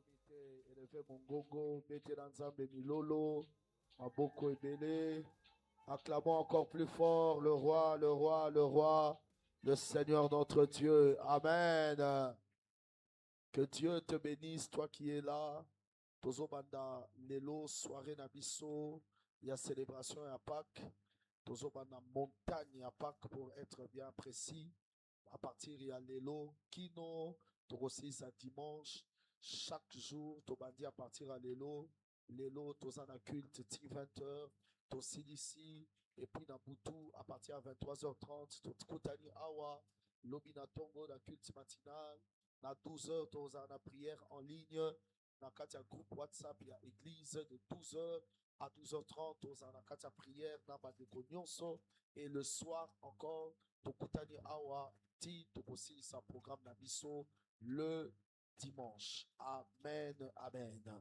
comité élevé Mongongo, Betelanzambe Milolo, Maboko Ebele. Acclamons encore plus fort le roi, le roi, le roi, le Seigneur notre Dieu. Amen. Que Dieu te bénisse, toi qui es là. Tozobanda Lelo, soirée Nabiso, il y a célébration à Pâques. Tozobanda montagne à Pâques pour être bien précis. À partir il y a Lelo, Kino, Torosis à dimanche. Chaque jour, Tobandi à partir à Lelo. Lelo, Tozana culte, 20h. Tosilisi, et puis Nabutu à partir à 23h30. Kutani Awa, Lobina Tongo, la culte matinale. À 12h, Tozana prière en ligne. Dans le groupe WhatsApp, il y a église de 12h à 12h30. Tozana Katia prière, Nabadeko Nyonso. Et le soir encore, Tokutani Awa, Ti, Tokosi, sa programme Nabiso, le dimanche. Amen, amen.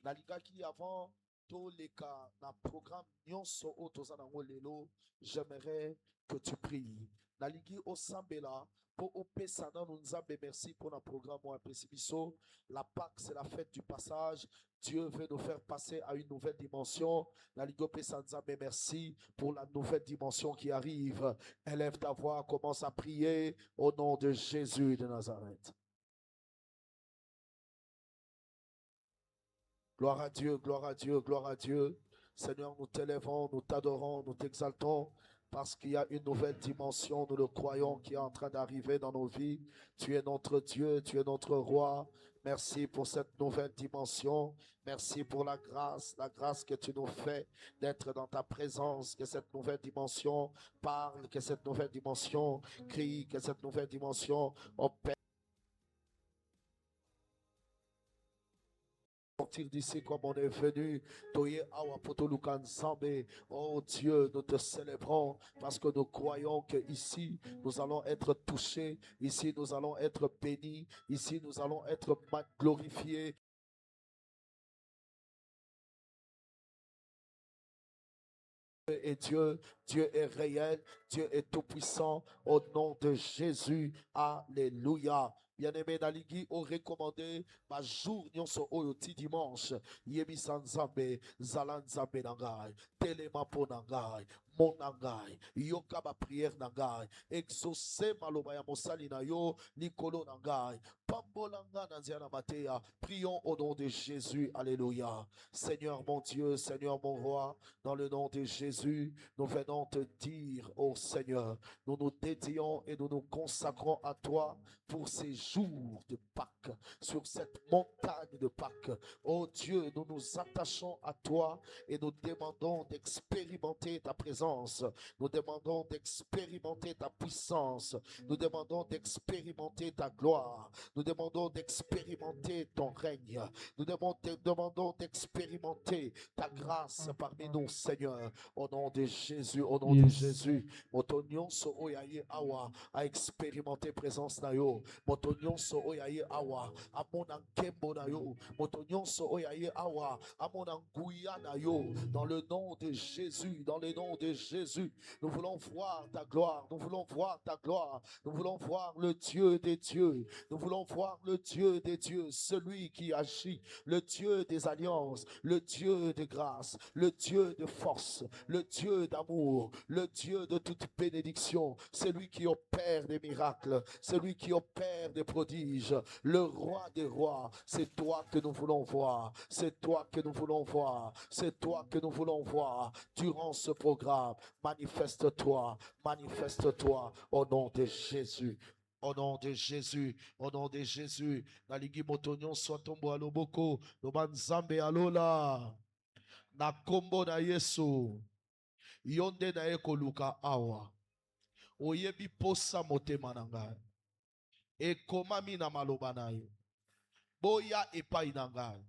Naliga qui avant, tous les cas, dans le programme Nyonso Otozana Lelo, j'aimerais que tu pries. Naligi Osambela, pour Opesana, nous avons merci pour notre programme ou un précipiso. La Pâque, c'est la fête du passage. Dieu veut nous faire passer à une nouvelle dimension. La Ligue Opesana, merci pour la nouvelle dimension qui arrive. Élève ta voix, commence à prier au nom de Jésus de Nazareth. Gloire à Dieu, gloire à Dieu, gloire à Dieu. Seigneur, nous t'élèvons, nous t'adorons, nous t'exaltons. Parce qu'il y a une nouvelle dimension, nous le croyons, qui est en train d'arriver dans nos vies. Tu es notre Dieu, tu es notre roi. Merci pour cette nouvelle dimension. Merci pour la grâce que tu nous fais d'être dans ta présence. Que cette nouvelle dimension parle, que cette nouvelle dimension crie, que cette nouvelle dimension opère. Sortir d'ici comme on est venu. Oh Dieu, nous te célébrons parce que nous croyons que ici nous allons être touchés, ici nous allons être bénis, ici nous allons être glorifiés. Et Dieu est réel, Dieu est tout-puissant, au nom de Jésus, alléluia. Bien-aimé Naligi, au recommandé, ma jour nyonso oyoti dimanche, yebi sanzambe, zalanzambe nangai, telemapo nangai, mon nangai, yoka ba prière nangai, exaucé malobaya mosali na yo, nikolo nangai, pambolanga nanziana matea, prions au nom de Jésus, alléluia. Seigneur mon Dieu, Seigneur mon roi, dans le nom de Jésus, nous venons te dire, ô Seigneur, nous nous dédions et nous nous consacrons à toi pour ces jours de Pâques, sur cette montagne de Pâques. Ô Dieu, nous nous attachons à toi et nous demandons d'expérimenter ta présence. Nous demandons d'expérimenter ta puissance. Nous demandons d'expérimenter ta gloire. Nous demandons d'expérimenter ton règne. Nous demandons d'expérimenter ta grâce parmi nous, Seigneur. Au nom de Jésus, au nom de Jésus. Motonion so oyaye awa a expérimenté présence na yo. Motonion so oyaye awa a mon ankembo na yo. Motonion so oyaye awa a mon angouya na yo. Dans le nom de Jésus, dans le nom de Jésus, nous voulons voir ta gloire. Nous voulons voir ta gloire. Nous voulons voir le Dieu des dieux. Nous voulons voir le Dieu des dieux, celui qui agit, le Dieu des alliances, le Dieu de grâce, le Dieu de force, le Dieu d'amour, le Dieu de toute bénédiction, celui qui opère des miracles, celui qui opère des prodiges, le roi des rois. C'est toi que nous voulons voir, c'est toi que nous voulons voir, c'est toi que nous voulons voir durant ce programme. Manifeste-toi, manifeste-toi au nom de Jésus. Au nom de Jésus, au nom de Jésus, Naligi Motonyon soit tombo aloboko, Loban Zambe alola, na kombo na Yesu, yonde na eko luka awa, oyebi posa motema na ngai, ekomami na maloba na yo, boya epai na ngai,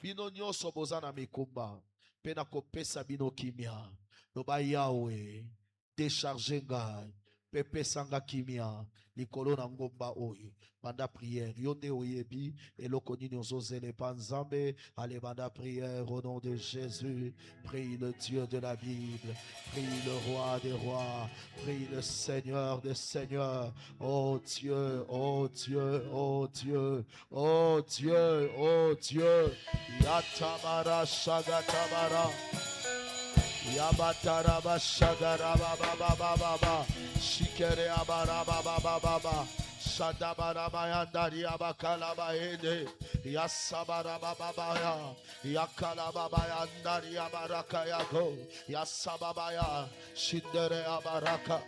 bino nyonso boza na mikumba, pe na kopesa bino kimia, loba Yahweh, décharge ngai, Pepe Sanga Kimia, Nikolo Nangomba Oye, Banda prière, Yonde Oyebi, et Lokoni Nozozele Panzambe, allez, Banda prière au nom de Jésus, prie le Dieu de la Bible, prie le roi des rois, prie le Seigneur des seigneurs, oh Dieu, oh Dieu, oh Dieu, oh Dieu, oh Dieu, Yatamara Shagatamara. Yabataraba shagaraba baba baba shikere abara baba baba shadabara bayandari abakalaba ede yasabara baba ya yakalaba bayandari abaraka yago yasababa shidere abaraka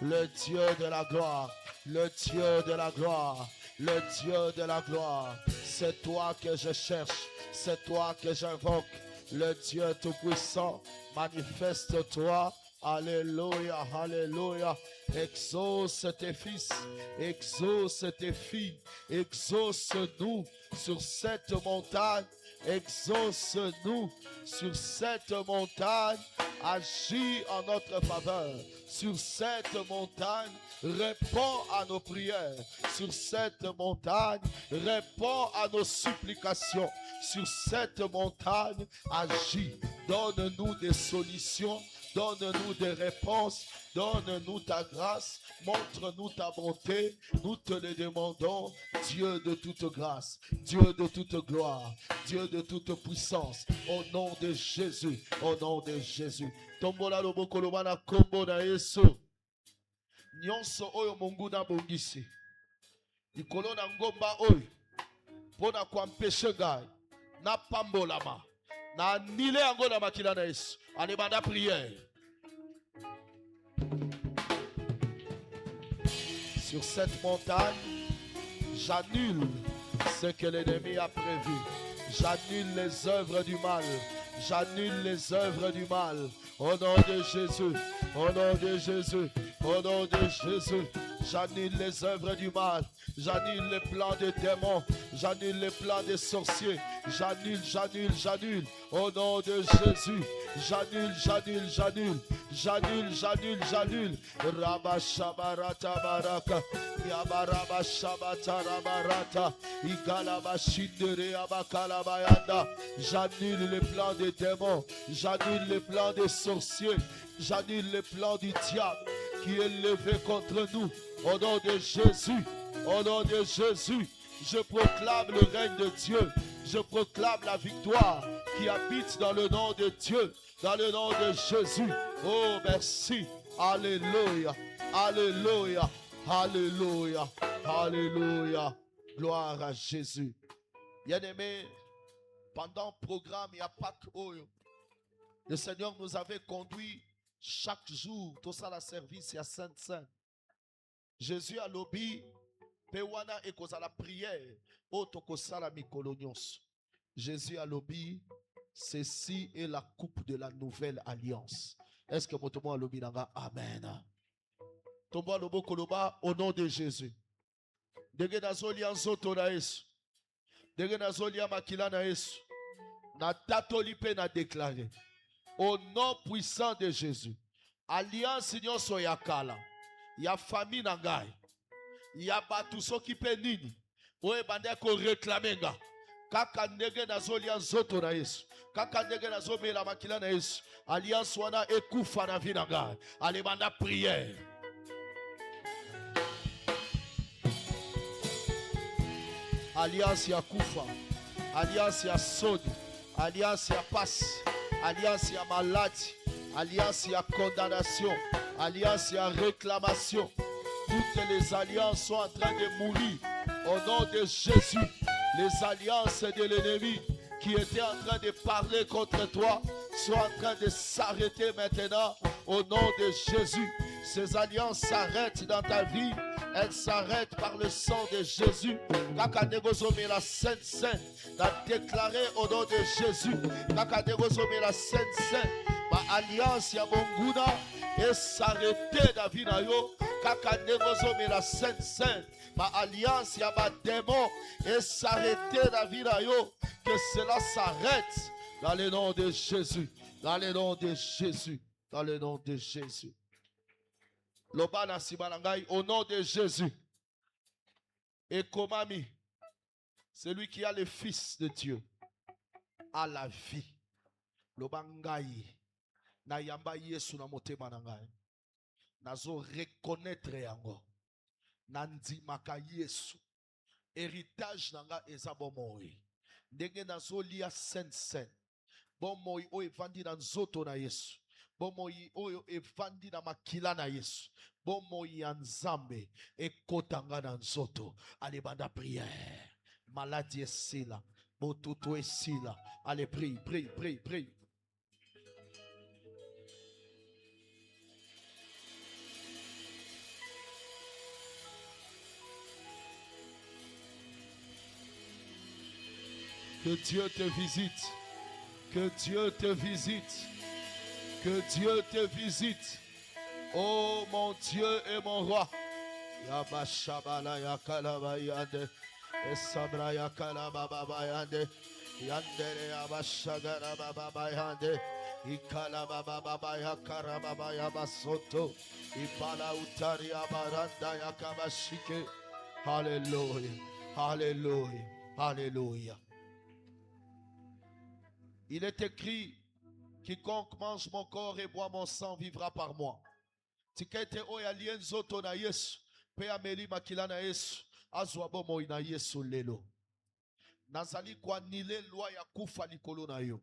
le Dieu de la gloire, le Dieu de la gloire, le Dieu de la gloire, c'est toi que je cherche, c'est toi que j'invoque. Le Dieu Tout-Puissant, manifeste-toi. Alléluia, alléluia. Exauce tes fils, exauce tes filles, exauce-nous sur cette montagne, exauce-nous sur cette montagne, agis en notre faveur. Sur cette montagne, réponds à nos prières. Sur cette montagne, réponds à nos supplications. Sur cette montagne, agis. Donne-nous des solutions. Donne-nous des réponses, donne-nous ta grâce, montre-nous ta bonté, nous te le demandons, Dieu de toute grâce, Dieu de toute gloire, Dieu de toute puissance, au nom de Jésus, au nom de Jésus. Tombola loboko lobana kombo na Yesu. Nyonso oyo Mungu na bongisi. Ikolo na ngomba oyo, pona kwa mpeshe ngai, na pambolama. Na nile yango na makila na Yesu. Allez, banda prière. Sur cette montagne, j'annule ce que l'ennemi a prévu. J'annule les œuvres du mal. J'annule les œuvres du mal. Au nom de Jésus. Au nom de Jésus. Au nom de Jésus. J'annule les œuvres du mal. J'annule les plans des démons. J'annule les plans des sorciers. J'annule, j'annule, j'annule. Au nom de Jésus. J'annule, j'annule, j'annule. J'annule, j'annule, j'annule. Rabashabarata baraka. Yabaraba shabata rabarata. Igalaba shindere abakalabayanda. J'annule les plans des démons. J'annule les plans des sorciers. J'annule les plans du diable qui est levé contre nous. Au nom de Jésus. Au nom de Jésus. Je proclame le règne de Dieu. Je proclame la victoire qui habite dans le nom de Dieu, dans le nom de Jésus. Oh, merci. Alléluia. Alléluia. Alléluia. Alléluia. Gloire à Jésus. Bien-aimés, pendant le programme, il n'y a pas que Oyo. Le Seigneur nous avait conduit chaque jour, tout ça la service, il y a Sainte-Sainte. Jésus a lobby. Pewana et cause la prière, otokosala mikolonyos. Jésus a lobby, ceci est la coupe de la nouvelle alliance. Est-ce que votre mot a lobby nanga? Amen. Tomba lobo koloba au nom de Jésus. Dege nazoli anzoto na Yesu. Dege nazoli makila na Yesu. Na tatoli pe na déclaré. Au nom puissant de Jésus. Alliance nyonso ya kala. Ya famille na ngai. Ya batu soki pe nini oye bande ko réclamenga kaka ndenge nazolia nzoto na Yesu kaka ndenge nazomela makila na Yesu alliance wana ekufa na vie na ngai ale banda prière alliance ya kufa alliance ya sodi alliance ya pasi alliance ya maladie alliance ya condamnation alliance ya réclamation. Toutes les alliances sont en train de mourir au nom de Jésus. Les alliances de l'ennemi qui étaient en train de parler contre toi sont en train de s'arrêter maintenant au nom de Jésus. Ces alliances s'arrêtent dans ta vie. Elles s'arrêtent par le sang de Jésus. Kakadegozome la Sainte Sainte a déclaré au nom de Jésus. Kakadegozome la Sainte Sainte. Ma alliance ya Monguna est s'arrêter dans la vie na yo. Kakadegozome la Sainte Sainte. Ma alliance ya ma démon est s'arrêter dans la vie na yo. Que cela s'arrête dans le nom de Jésus. Dans le nom de Jésus. Dans le nom de Jésus. Lobana Sibalangai, au nom de Jésus. Et Komami, celui qui a le Fils de Dieu, a la vie. Lobangai, na yamba Yesu na motema nangai. Nazo reconnaître yango. Nandi maka Yesu. Héritage nanga eza bomoi. Ndenge nazo lia sen. Bomoi o evandi na nzoto na Yesu. Bomoi oyo evandi na makila na Yesu. Bomoi ya Nzambe ekotanga na nzoto. Allez banda prière. Maladie esila. Botuto esila. Allez prie. Que Dieu te visite. Que Dieu te visite. Que Dieu te visite. Oh mon Dieu et mon roi. Yabashabala yakalabayande. Esabra yakalababayande. Yandere yabashagara babayande. Ikalababa yakarababa basoto. Ibala utari abaranda yakabashike. Hallelujah. Hallelujah. Hallelujah. Il est écrit, quiconque mange mon corps et boit mon sang vivra par moi. Tikete oyalien zoto na Yesu, pe ameli makila na Yesu, azwa bomo na Yesu lelo. Nazali kwa nile loi ya kufa likolo na yo.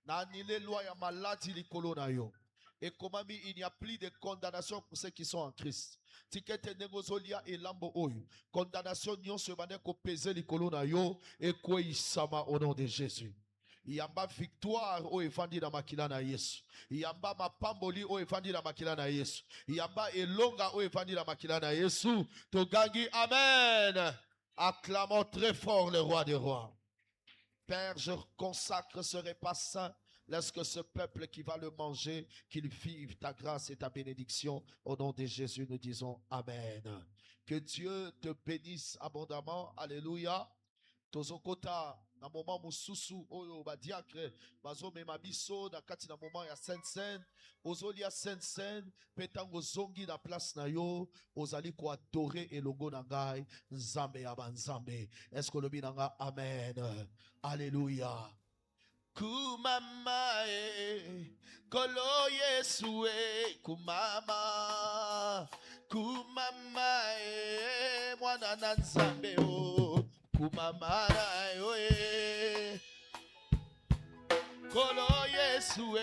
Na nile loi ya maladie likolo na yo. Et comme il n'y a plus de condamnation pour ceux qui sont en Christ. Tikete negozolia elambo oyo. Condamnation nyon se bande ko pese likolo na yo et ko isama au nom de Jésus. Yamba victoire o evandi na makila na Yesu. Yamba mapamboli o evandi na makila na Yesu. Yamba elonga o evandi na makila na Yesu. Togangi amen. Acclamons très fort le roi des rois. Père, je consacre ce repas saint. Laisse que ce peuple qui va le manger, qu'il vive ta grâce et ta bénédiction. Au nom de Jésus, nous disons amen. Que Dieu te bénisse abondamment. Alléluia. Tozokota na moment mususu oyo ba diacre bazo mema biso na kati na moment ya Sainte-Seine ozolia Sainte-Seine petango zongi na place na yo ozali ko adorer elongo na ngai Nzambe ya banzambe. Est-ce que lobi nanga amen. Alléluia. Kumama kolo Yesu kumama mwana na Nzambe o kumama oe kolo Yesu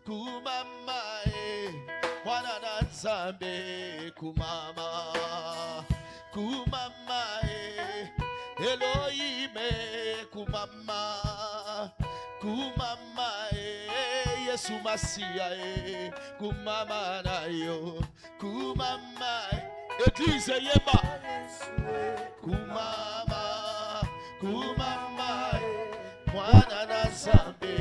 kumama mwana na Nzambe kumama Elohim kumama Yesu Masia kumama na yo kumama Église yeba kumama mwana na Nzambe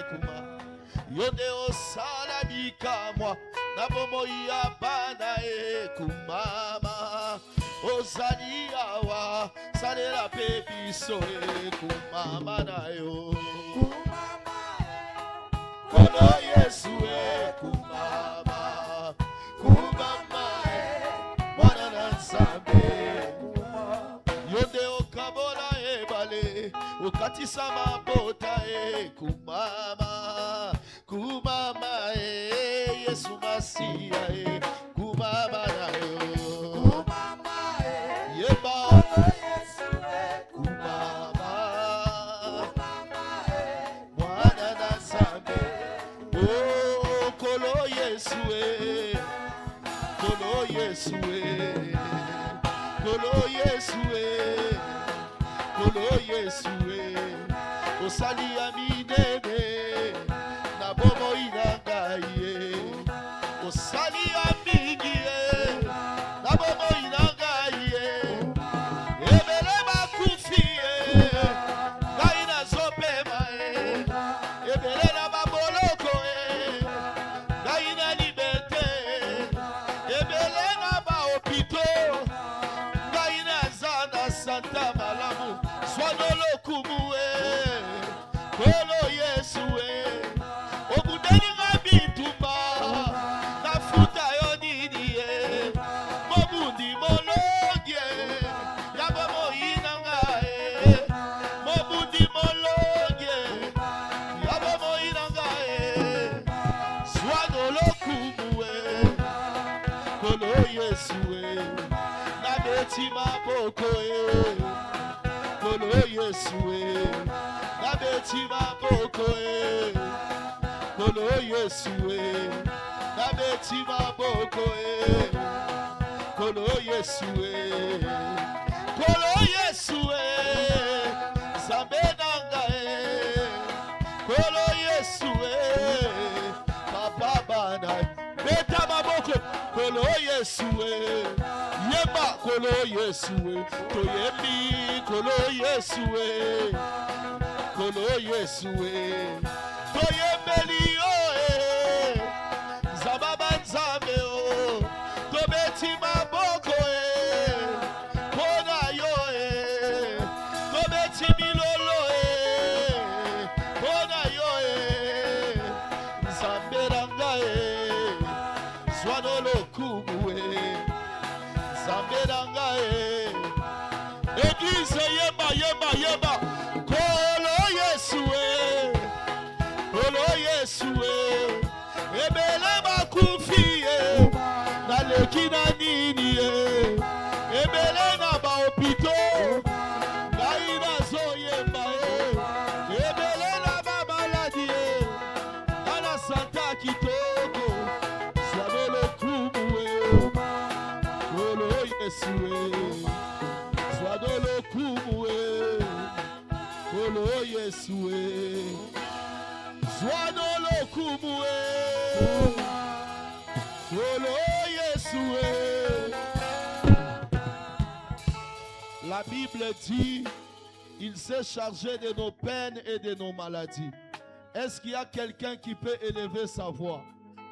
kumama yonde osala bikamwa na bomoi ya bana kumama ozali awa salela pe biso kumama na yo kolo Yesu kumama mwana na Nzambe yonde okabola ebale okatisa mabota kumama Yesu Masia kumama na yo yeba kumama mwana na Nzambe oh kolo Yesu osali ya minene na bomoi na ngai osali ya mingi na bomoi na ngai ebele bakufi ngai nazopema ebele na baboloko ngai na libete ebele na bahopito ngai naza na santa malamu swanolo kumu kolo Yesu obudeli nga bitumba mafuta yo nini ye mobundi molongie ya bomoi na ngai mobundi molongie ya bomoi na ngai swano lokumu kolo Yesu na beti maboko kolo Yesu na beti maboko kolo Yesu na beti maboko kolo Yesu zambe nanga kolo Yesu papa bana beta maboko kolo Yesu yemba kolo Yesu toyembi kolo Yesu toyembeli zababa nzambe tobeti maboko kona yo tobeti milolo kona yo nzambe nanga zwano lokumu nzambe nanga Église yemba kolo Yesu ebele bakufi naleki na nini ebele na baopito ngai nazoyemba ebele na bamaladi na santa kitoko zwano lokumu kolo Yesu zwano lokumu kolo Yesu zwano lokumu kolo Yesu. La Bible dit, il s'est chargé de nos peines et de nos maladies. Est-ce qu'il y a quelqu'un qui peut élever sa voix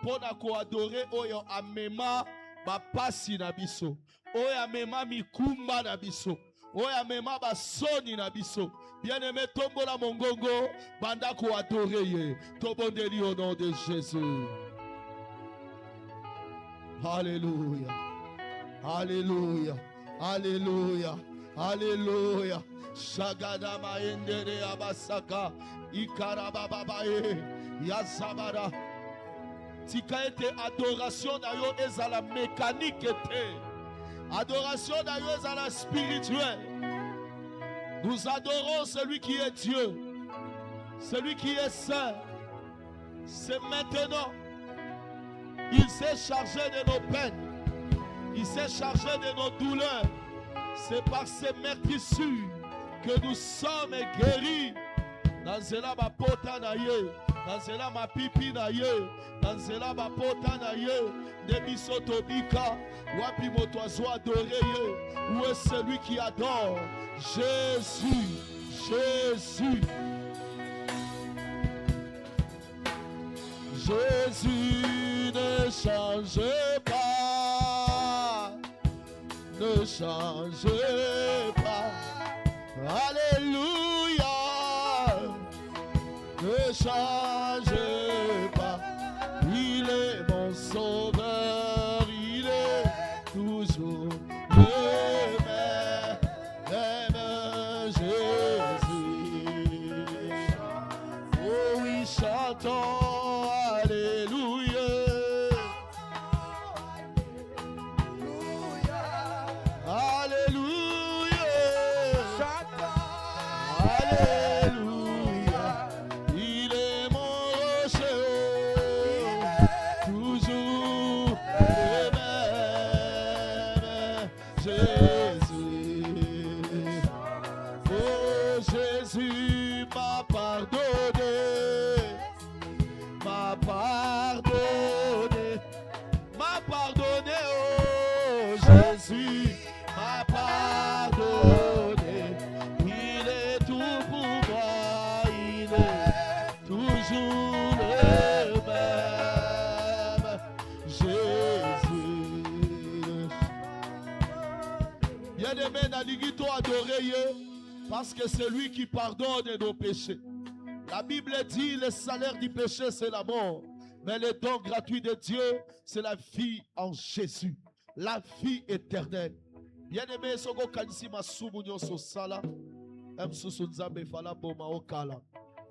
pour adorer oyo amema bapasi na biso, oyo amema mikumba na biso, oyo amema basoni na biso? Bien-aimé, tombola mongongo, banda ko adorer ye. Tobondeli au nom de Jésus. Alléluia. Alléluia. Alléluia. Alléluia. Shagada maendere abasaka. Ikarababaye. Yazabara. Tika ete adoration na yo ezala mécanique ete. Adoration na yo ezala spirituelle. Nous adorons celui qui est Dieu, celui qui est saint. C'est maintenant. Il s'est chargé de nos peines, il s'est chargé de nos douleurs. C'est par ces meurtrissures que nous sommes guéris. Dans cela ma pota na ye, dans cela ma pipi na ye, dans cela ma pota na ye, Nebiso tobika, wapi motoazo adoré ye. Où est celui qui adore? Jésus, Jésus. Jésus ne change pas, ne change pas. Alléluia, ne change pas. Il est mon sauveur, il est toujours le même Jésus. Oh oui, chantons. Parce que c'est lui qui pardonne nos péchés. La Bible dit le salaire du péché c'est la mort, Mais le don gratuit de Dieu, c'est la vie en Jésus. La vie éternelle. Bien-aimé, soko kanisi masumu nyoso sala. Emsusu nzambe fala boma okala.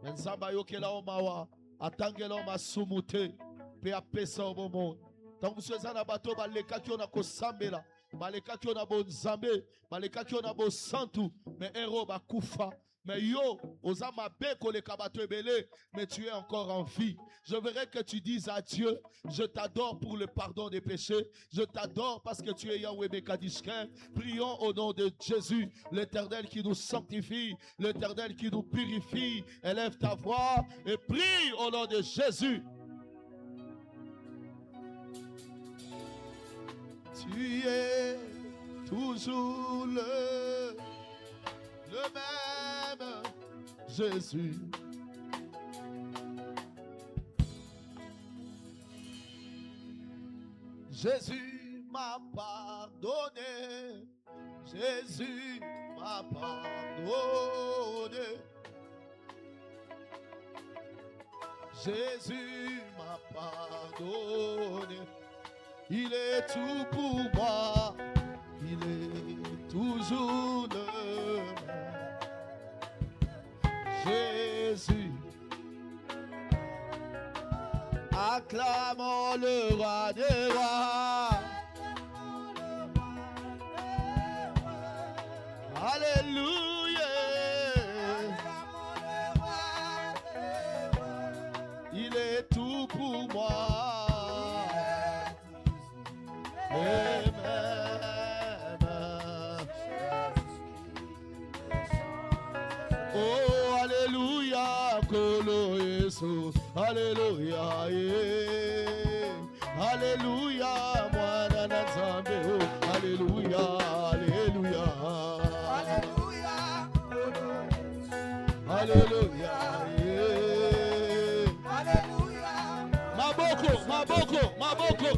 Nzamba yokela omawa. Atangela omasumu te. Pe apesa omomo. Donc monsieur zana bato baleka ki ona kosambela. Baleka ki ona bo nzambe. Baleka ki ona bo santu. Mais héros bakufa. Mais yo, osama beko le kabato ebele, mais tu es encore en vie. Je voudrais que tu dises à Dieu, je t'adore pour le pardon des péchés. Je t'adore parce que tu es Yahweh Mekadishkem. Prions au nom de Jésus, l'Éternel qui nous sanctifie, l'Éternel qui nous purifie. Élève ta voix et prie au nom de Jésus. Tu es toujours le même Jésus. Jésus m'a pardonné. Jésus m'a pardonné. Jésus m'a pardonné. Il est tout pour moi. Il est toujours le même. Jésus. Acclamons le roi des rois. Alléluia. Il est tout pour moi. Amen. Oh, alléluia, Kolo Yesu. Alléluia, alléluia, Mwana na Nzambe. Oh, alléluia, alléluia. Alléluia, alléluia. Maboko, maboko, maboko.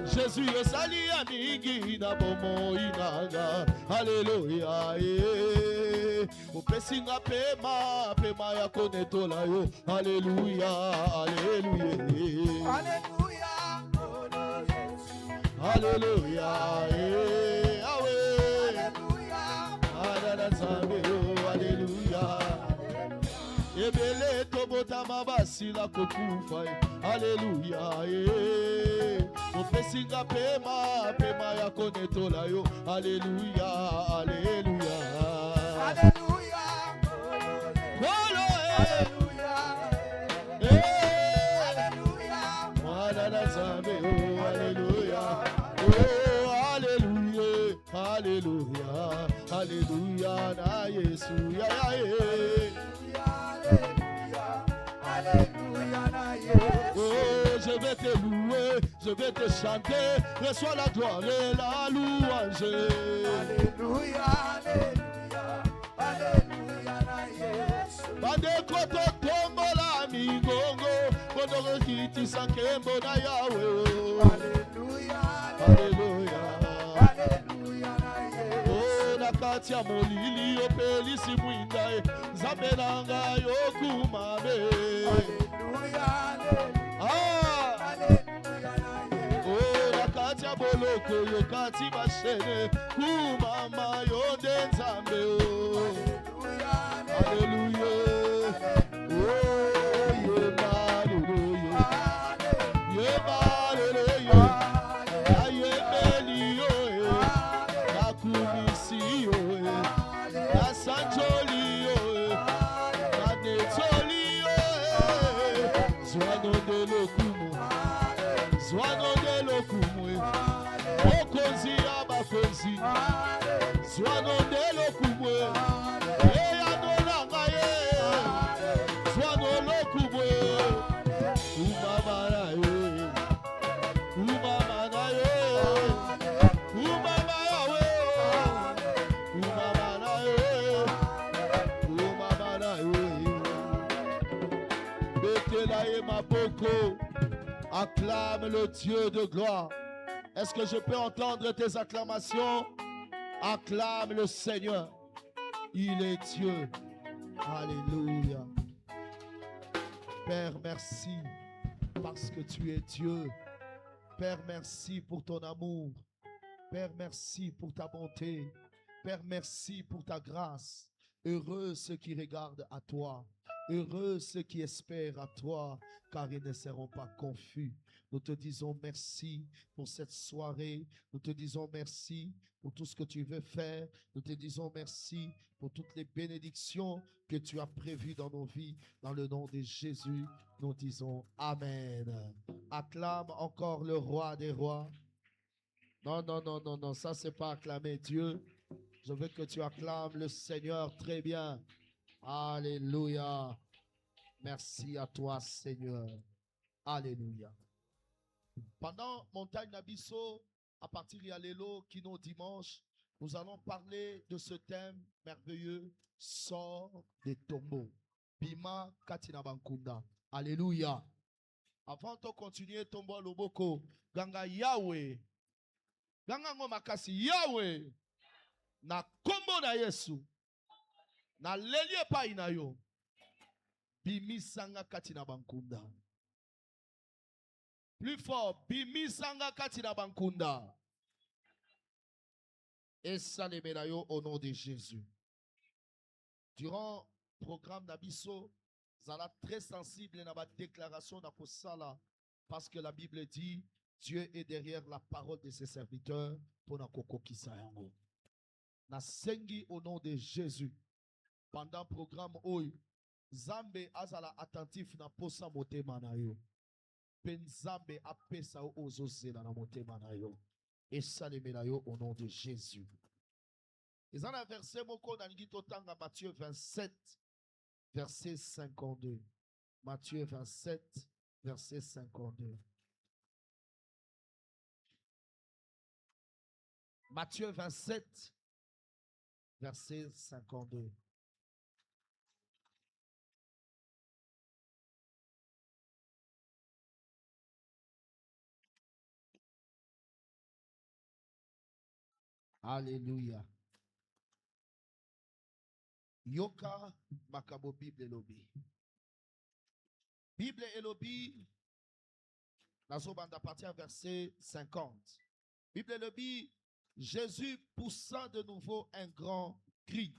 Jésus est sali amigi na bomo inaga. Alléluia. Opesinga pema, pema ya konetola yo. Alléluia, alléluia. Alléluia. Alléluia. Alléluia. Ebele tobota mabasi la kokufa. Alléluia. Opesinga pema, pema ya konetola yo. Alléluia, alléluia. Alléluia. Alléluia. Alléluia. Mwana na Nzambe, oh alléluia. Oh alléluia. Alléluia. Alléluia na Yesu ya Alléluia na Yesu. Oh, je vais te louer, je vais te chanter. Reçois la gloire et la louange. Alléluia, alléluia, alléluia na Yesu. Bande koto tombola mingongo, koto kiti sankembo na Yahweh. Alléluia, alléluia, alléluia na Yesu. Oh, nakati ya molili opelisi mwindae, Zabelanga yokumame. Alléluia, alléluia na Yesu. Oh, nakati ya boloko yokati bashene, kumama yonde Nzambe. Alléluia, alléluia. Oh, yeba, alléluia. Yeba, alléluia. Ayebeli yo, nakumisi yo, nasanjoli yo, nanetoli yo. Zwano de lokumu, zwano de lokumu. Okonzi abakonzi, zwano de lokumu. Eyadolanga ye, zwano lokumu. Umamara ye, umamara ye, umamara ye, umamara ye, umamara ye. Betelaye maboko, acclame le Dieu de gloire. Est-ce que je peux entendre tes acclamations? Acclame le Seigneur. Il est Dieu. Alléluia. Père, merci parce que tu es Dieu. Père, merci pour ton amour. Père, merci pour ta bonté. Père, merci pour ta grâce. Heureux ceux qui regardent à toi. Heureux ceux qui espèrent à toi, car ils ne seront pas confus. Nous te disons merci pour cette soirée. Nous te disons merci pour tout ce que tu veux faire. Nous te disons merci pour toutes les bénédictions que tu as prévues dans nos vies. Dans le nom de Jésus, nous disons Amen. Acclame encore le roi des rois. Non, non, non, non, non, ça c'est pas acclamer Dieu. Je veux que tu acclames le Seigneur très bien. Alléluia. Merci à toi, Seigneur. Alléluia. Pendant Montagne Nabiso, à partir de Yalélo, Kino dimanche, nous allons parler de ce thème merveilleux. Sors des tombeaux. Bima Katina Bankunda. Alléluia. Avant de continuer, tombo loboko. Ganga Yahweh. Ganga ngomakasi Yahweh. Na kombo na Yesu. Na lelie pa inayo. Bimisanga Katina Bankunda. Plus fort, Bimisanga Katina Bankunda. Et ça les médaillons au nom de Jésus. Durant le programme d'Abisso, vous allez très sensible dans la déclaration d'Akosala parce que la Bible dit Dieu est derrière la parole de ses serviteurs pour Nakoko Kisayango. Na sengi au nom de Jésus. Pendant le programme Oy, Zambe azala attentif na posa motema na yo. Penzambe apesa ozozela na motema na yo. Et ça les médaillons au nom de Jésus. Et dans un verset moko na ngito tanga Matthieu 27 verset 52. Matthieu 27 verset 52. Matthieu 27 verset 52. Alléluia. Yoka makabo Bible elobi. Bible elobi. Nazobanda partir verset 50. Bible elobi. Jésus poussa de nouveau un grand cri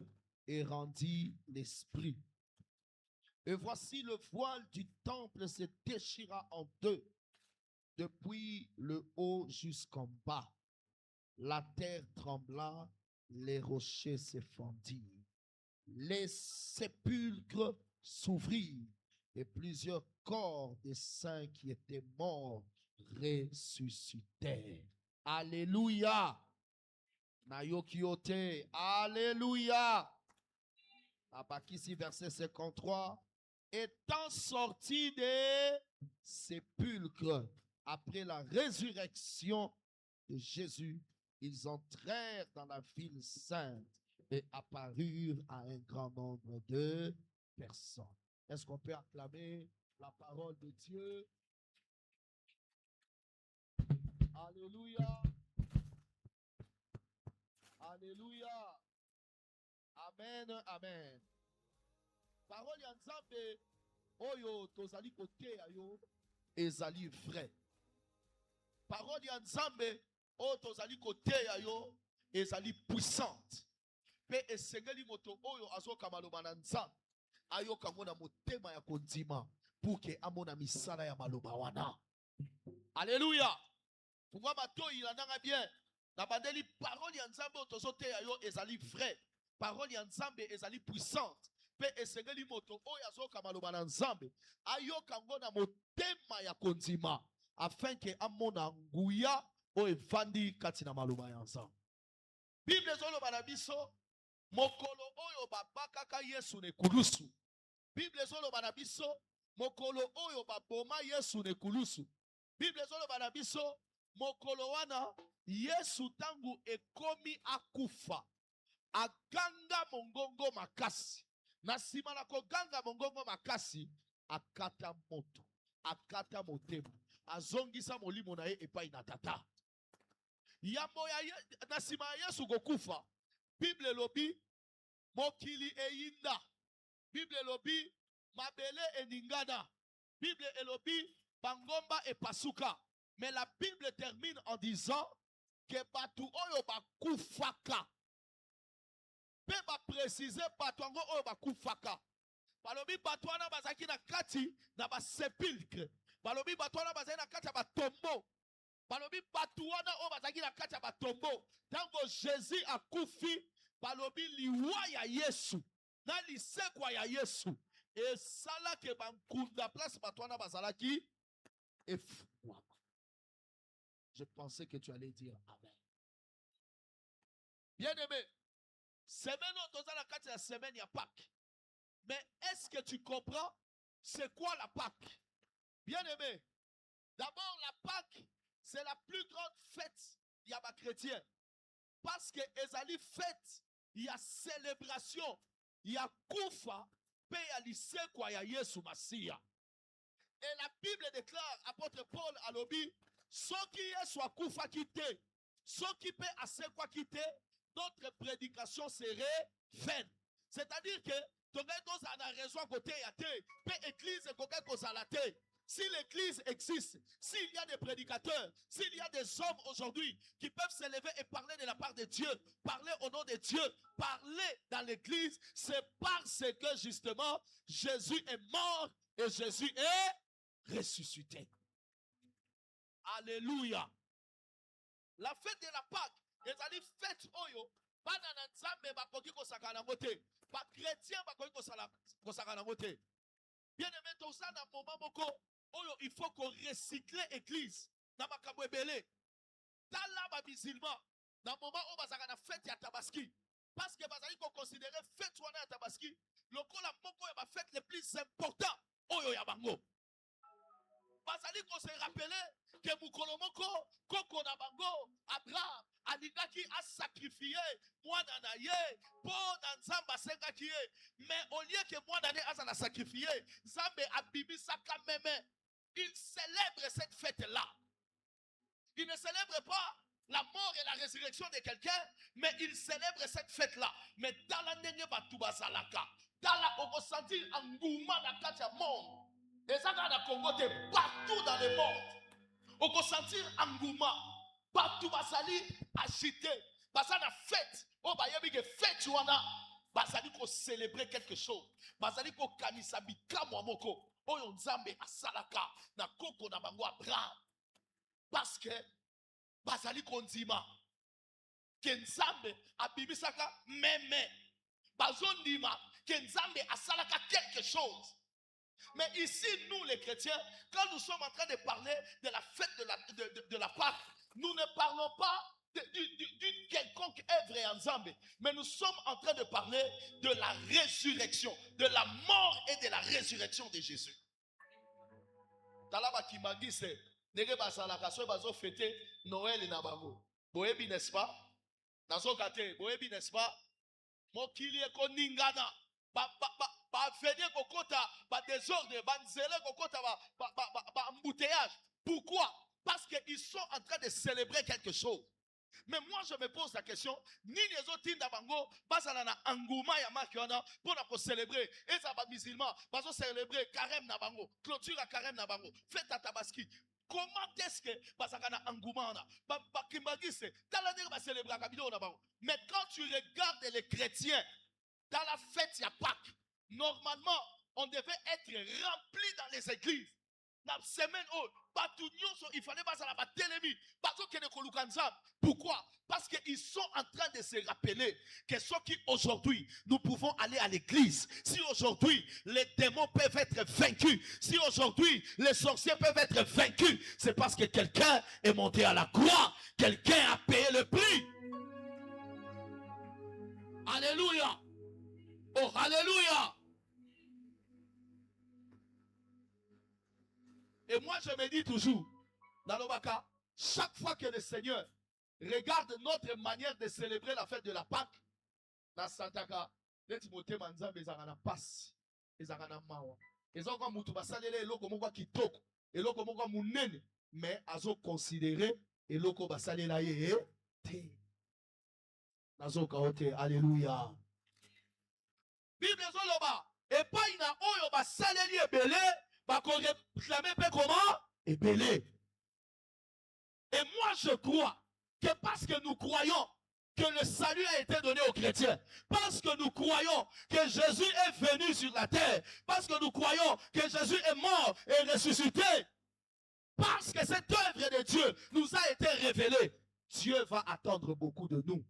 et rendit l'esprit. Et voici le voile du temple se déchira en deux, depuis le haut jusqu'en bas. La terre trembla, les rochers se fendirent. Les sépulcres s'ouvrirent et plusieurs corps des saints qui étaient morts ressuscitèrent. Alléluia. Nayokiote. Alléluia. Abakisi verset 53. Étant sortis des sépulcres après la résurrection de Jésus, ils entrèrent dans la ville sainte et apparurent à un grand nombre de personnes. Est-ce qu'on peut acclamer la parole de Dieu? Alléluia. Alléluia. Amen, amen. Parole ya Nzambe oyo tozali koteya yo ezali vrai. Parole ya Nzambe oyo tozali koteya yo ezali puissante. Pe esengeli moto oyo azoka maloba na Nzambe ayoka ngo na motema ya kondima pour que amona misala ya maloba wana. Alléluia. Fungwa bato ilandanga bien. Na bandeli parole ya Nzambe oyo tozoteya yo ezali vrai. Parole ya Nzambe ezali puissante. Pe esengeli moto oyo azoka maloba na Nzambe ayoka ngo na motema ya kondima afin que amona nguya oyo evandi kati na maloba ya Nzambe. Bible ezoloba na biso mokolo oyo babakaka Yesu ne kulusu. Bible ezoloba na biso mokolo oyo baboma Yesu ne kulusu. Bible ezoloba na biso mokolo wana Yesu tangu ekomi akufa aganga mongongo makasi. Na sima na koganga mongongo makasi akata moto, akata motema, azongisa molimo na ye epai na tata. Yambo ya na sima ya Yesu kokufa, Bible lobi mokili eyinda. Bible lobi mabele eningana. Bible elobi bangomba et pasuka. Mais la Bible termine en disant que batu oyo bakufaka. Pe ba préciser batu ango oyo bakufaka. Balobi batu wana bazaki na kati na ba sépulcre. Balobi batu wana bazaki na kati ba tombeau. Balobi batu wana oyo bazaki na kati ba tombeau. Tango Jésus a kufi, balobi liwa ya Yesu. Na lisekwa ya Yesu. Et sala ke bankunda place batu wana bazalaki efwa. Je pensais que tu allais dire Amen. Bien-aimé, semaine dans la carte de la semaine, il y a Pâques. Mais est-ce que tu comprends c'est quoi la Pâques? Bien-aimé, d'abord la Pâques, c'est la plus grande fête il y a pas chrétien. Parce que ezali fête, il y a célébration, il y a koufa, pe ya lisekwa ya Yesu Masia. Et la Bible déclare, apôtre Paul à l'obi, ceux qui soit koufa quitté, ceux qui peut assez quoi quitter, notre prédication serait vaine. C'est-à-dire que tu as raison côté à te, pe église côté kosalate. Si l'église existe, s'il y a des prédicateurs, s'il y a des hommes aujourd'hui qui peuvent s'élever et parler de la part de Dieu, parler au nom de Dieu, parler dans l'église, c'est parce que justement Jésus est mort et Jésus est ressuscité. Alléluia. La fête de la Pâque, les allez fête oyo, pas dans nzambe bakoki kosaka na moté, pas chrétien bakoki kosaka na moté. Bien aimé tout ça dans moment moko, oyo il faut qu'on recycle l'église na makambo ebele. Tala ba musulman, dans moment où bazaka na fête ya Tabaski, parce que bazali ko considérer fête wana ya Tabaski, lokola moko ya ba fête les plus importants oyo ya bango. Bazali ko se rappeler que mukolo moko koko na bango Abraham alingaki a sacrifié mwana na ye po na nzamba sengaki ye, mais au lieu que mwana na azala sacrifié nzambe abibisaka meme. Il célèbre cette fête là. Il ne célèbre pas la mort et la résurrection de quelqu'un, mais il célèbre cette fête là. Mais dans la nenge batuba salaka, dans la on sentir engouement na katia monde. Et ça dans le Congo partout dans le monde. On peut sentir engouement. Partout basali agité. Basali na fête. Oh ba yebi que fête wana. Basali ko célébrer quelque chose. Basali ko kanisa bikamwa moko. Oyo nzambe asalaka na koko na bango Abraham. Parce que basali ko ndima. Que nzambe abibisaka meme. Bazondima que nzambe asalaka quelque chose. Mais ici, nous les chrétiens, quand nous sommes en train de parler de la fête de la Pâque, nous ne parlons pas d'une quelconque œuvre en Zambie, mais nous sommes en train de parler de la résurrection, de la mort et de la résurrection de Jésus. Talaba qui m'a dit c'est nege basalaka so bazo fêter Noël na bango. Boyebi n'est-ce pas? Nazo kate, boyebi n'est-ce pas? Mokili eko ningana. Ba venir kokota ba désordre, ba nzele kokota ba embouteillage. Pourquoi? Parce qu'ils sont en train de célébrer quelque chose. Mais moi je me pose la question, ni les autres d'Abango, basala na engouement ya makiona pour na célébrer. Et ça va musulman, baso célébrer carême na bango, clôture à carême na bango, fête à Tabaski. Comment est-ce que basaka na engouement na ba kimbagi c'est tala dire ba célébrer à Kabilo na bango. Mais quand tu regardes les chrétiens dans la fête ya Pâques, normalement, on devait être rempli dans les églises. Dans la semaine où il fallait passer à la télévision. Pourquoi? Parce qu'ils sont en train de se rappeler que ceux qui aujourd'hui, nous pouvons aller à l'église. Si aujourd'hui, les démons peuvent être vaincus. Si aujourd'hui, les sorciers peuvent être vaincus. C'est parce que quelqu'un est monté à la croix. Quelqu'un a payé le prix. Alléluia. Oh, alléluia. Et moi, je me dis toujours, dans l'Obaka, chaque fois que le Seigneur regarde notre manière de célébrer la fête de la Pâque, dans Santaka, les Timothée Manzambe, ils ont passe, ils ont mawa. Ils ont comme Moutou Salele, loko moko kitoko, et loko moko mounene, mais ils ont considéré, et loko basalela ye, te. Nazo kaote, alléluia. Bible zoloba, et pas ina oyo basaleli ebele, ba ko réclamer pe comment? est belé. Et moi, je crois que parce que nous croyons que le salut a été donné aux chrétiens, parce que nous croyons que Jésus est venu sur la terre, parce que nous croyons que Jésus est mort et ressuscité, parce que cette œuvre de Dieu nous a été révélée, Dieu va attendre beaucoup de nous.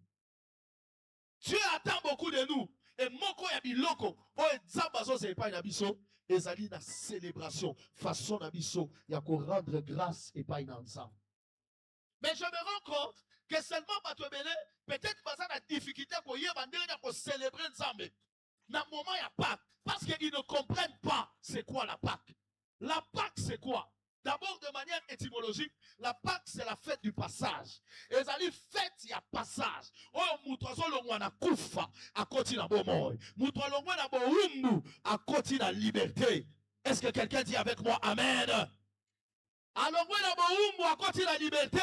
Dieu attend beaucoup de nous. Et moko ya biloko, o nzamba zo c'est pas na biso, ezali na célébration, façon na biso ya ko rendre grâce et pas na nzamba. Mais je me rends compte que seulement Batouebele, peut-être pas la difficulté pour y célébrer Nzambe. Dans le moment, il y a Pâques. Parce qu'ils ne comprennent pas c'est quoi la Pâques. La Pâques, c'est quoi? D'abord, de manière étymologique, la Pâques, c'est la fête du passage. Et ça dit fête, il y a passage. Oh, moutouazo longwana koufa, à côté de la bombe. Moutouazo longwana boumou, à côté de la liberté. Est-ce que quelqu'un dit avec moi Amen? Alors, à côté de la liberté.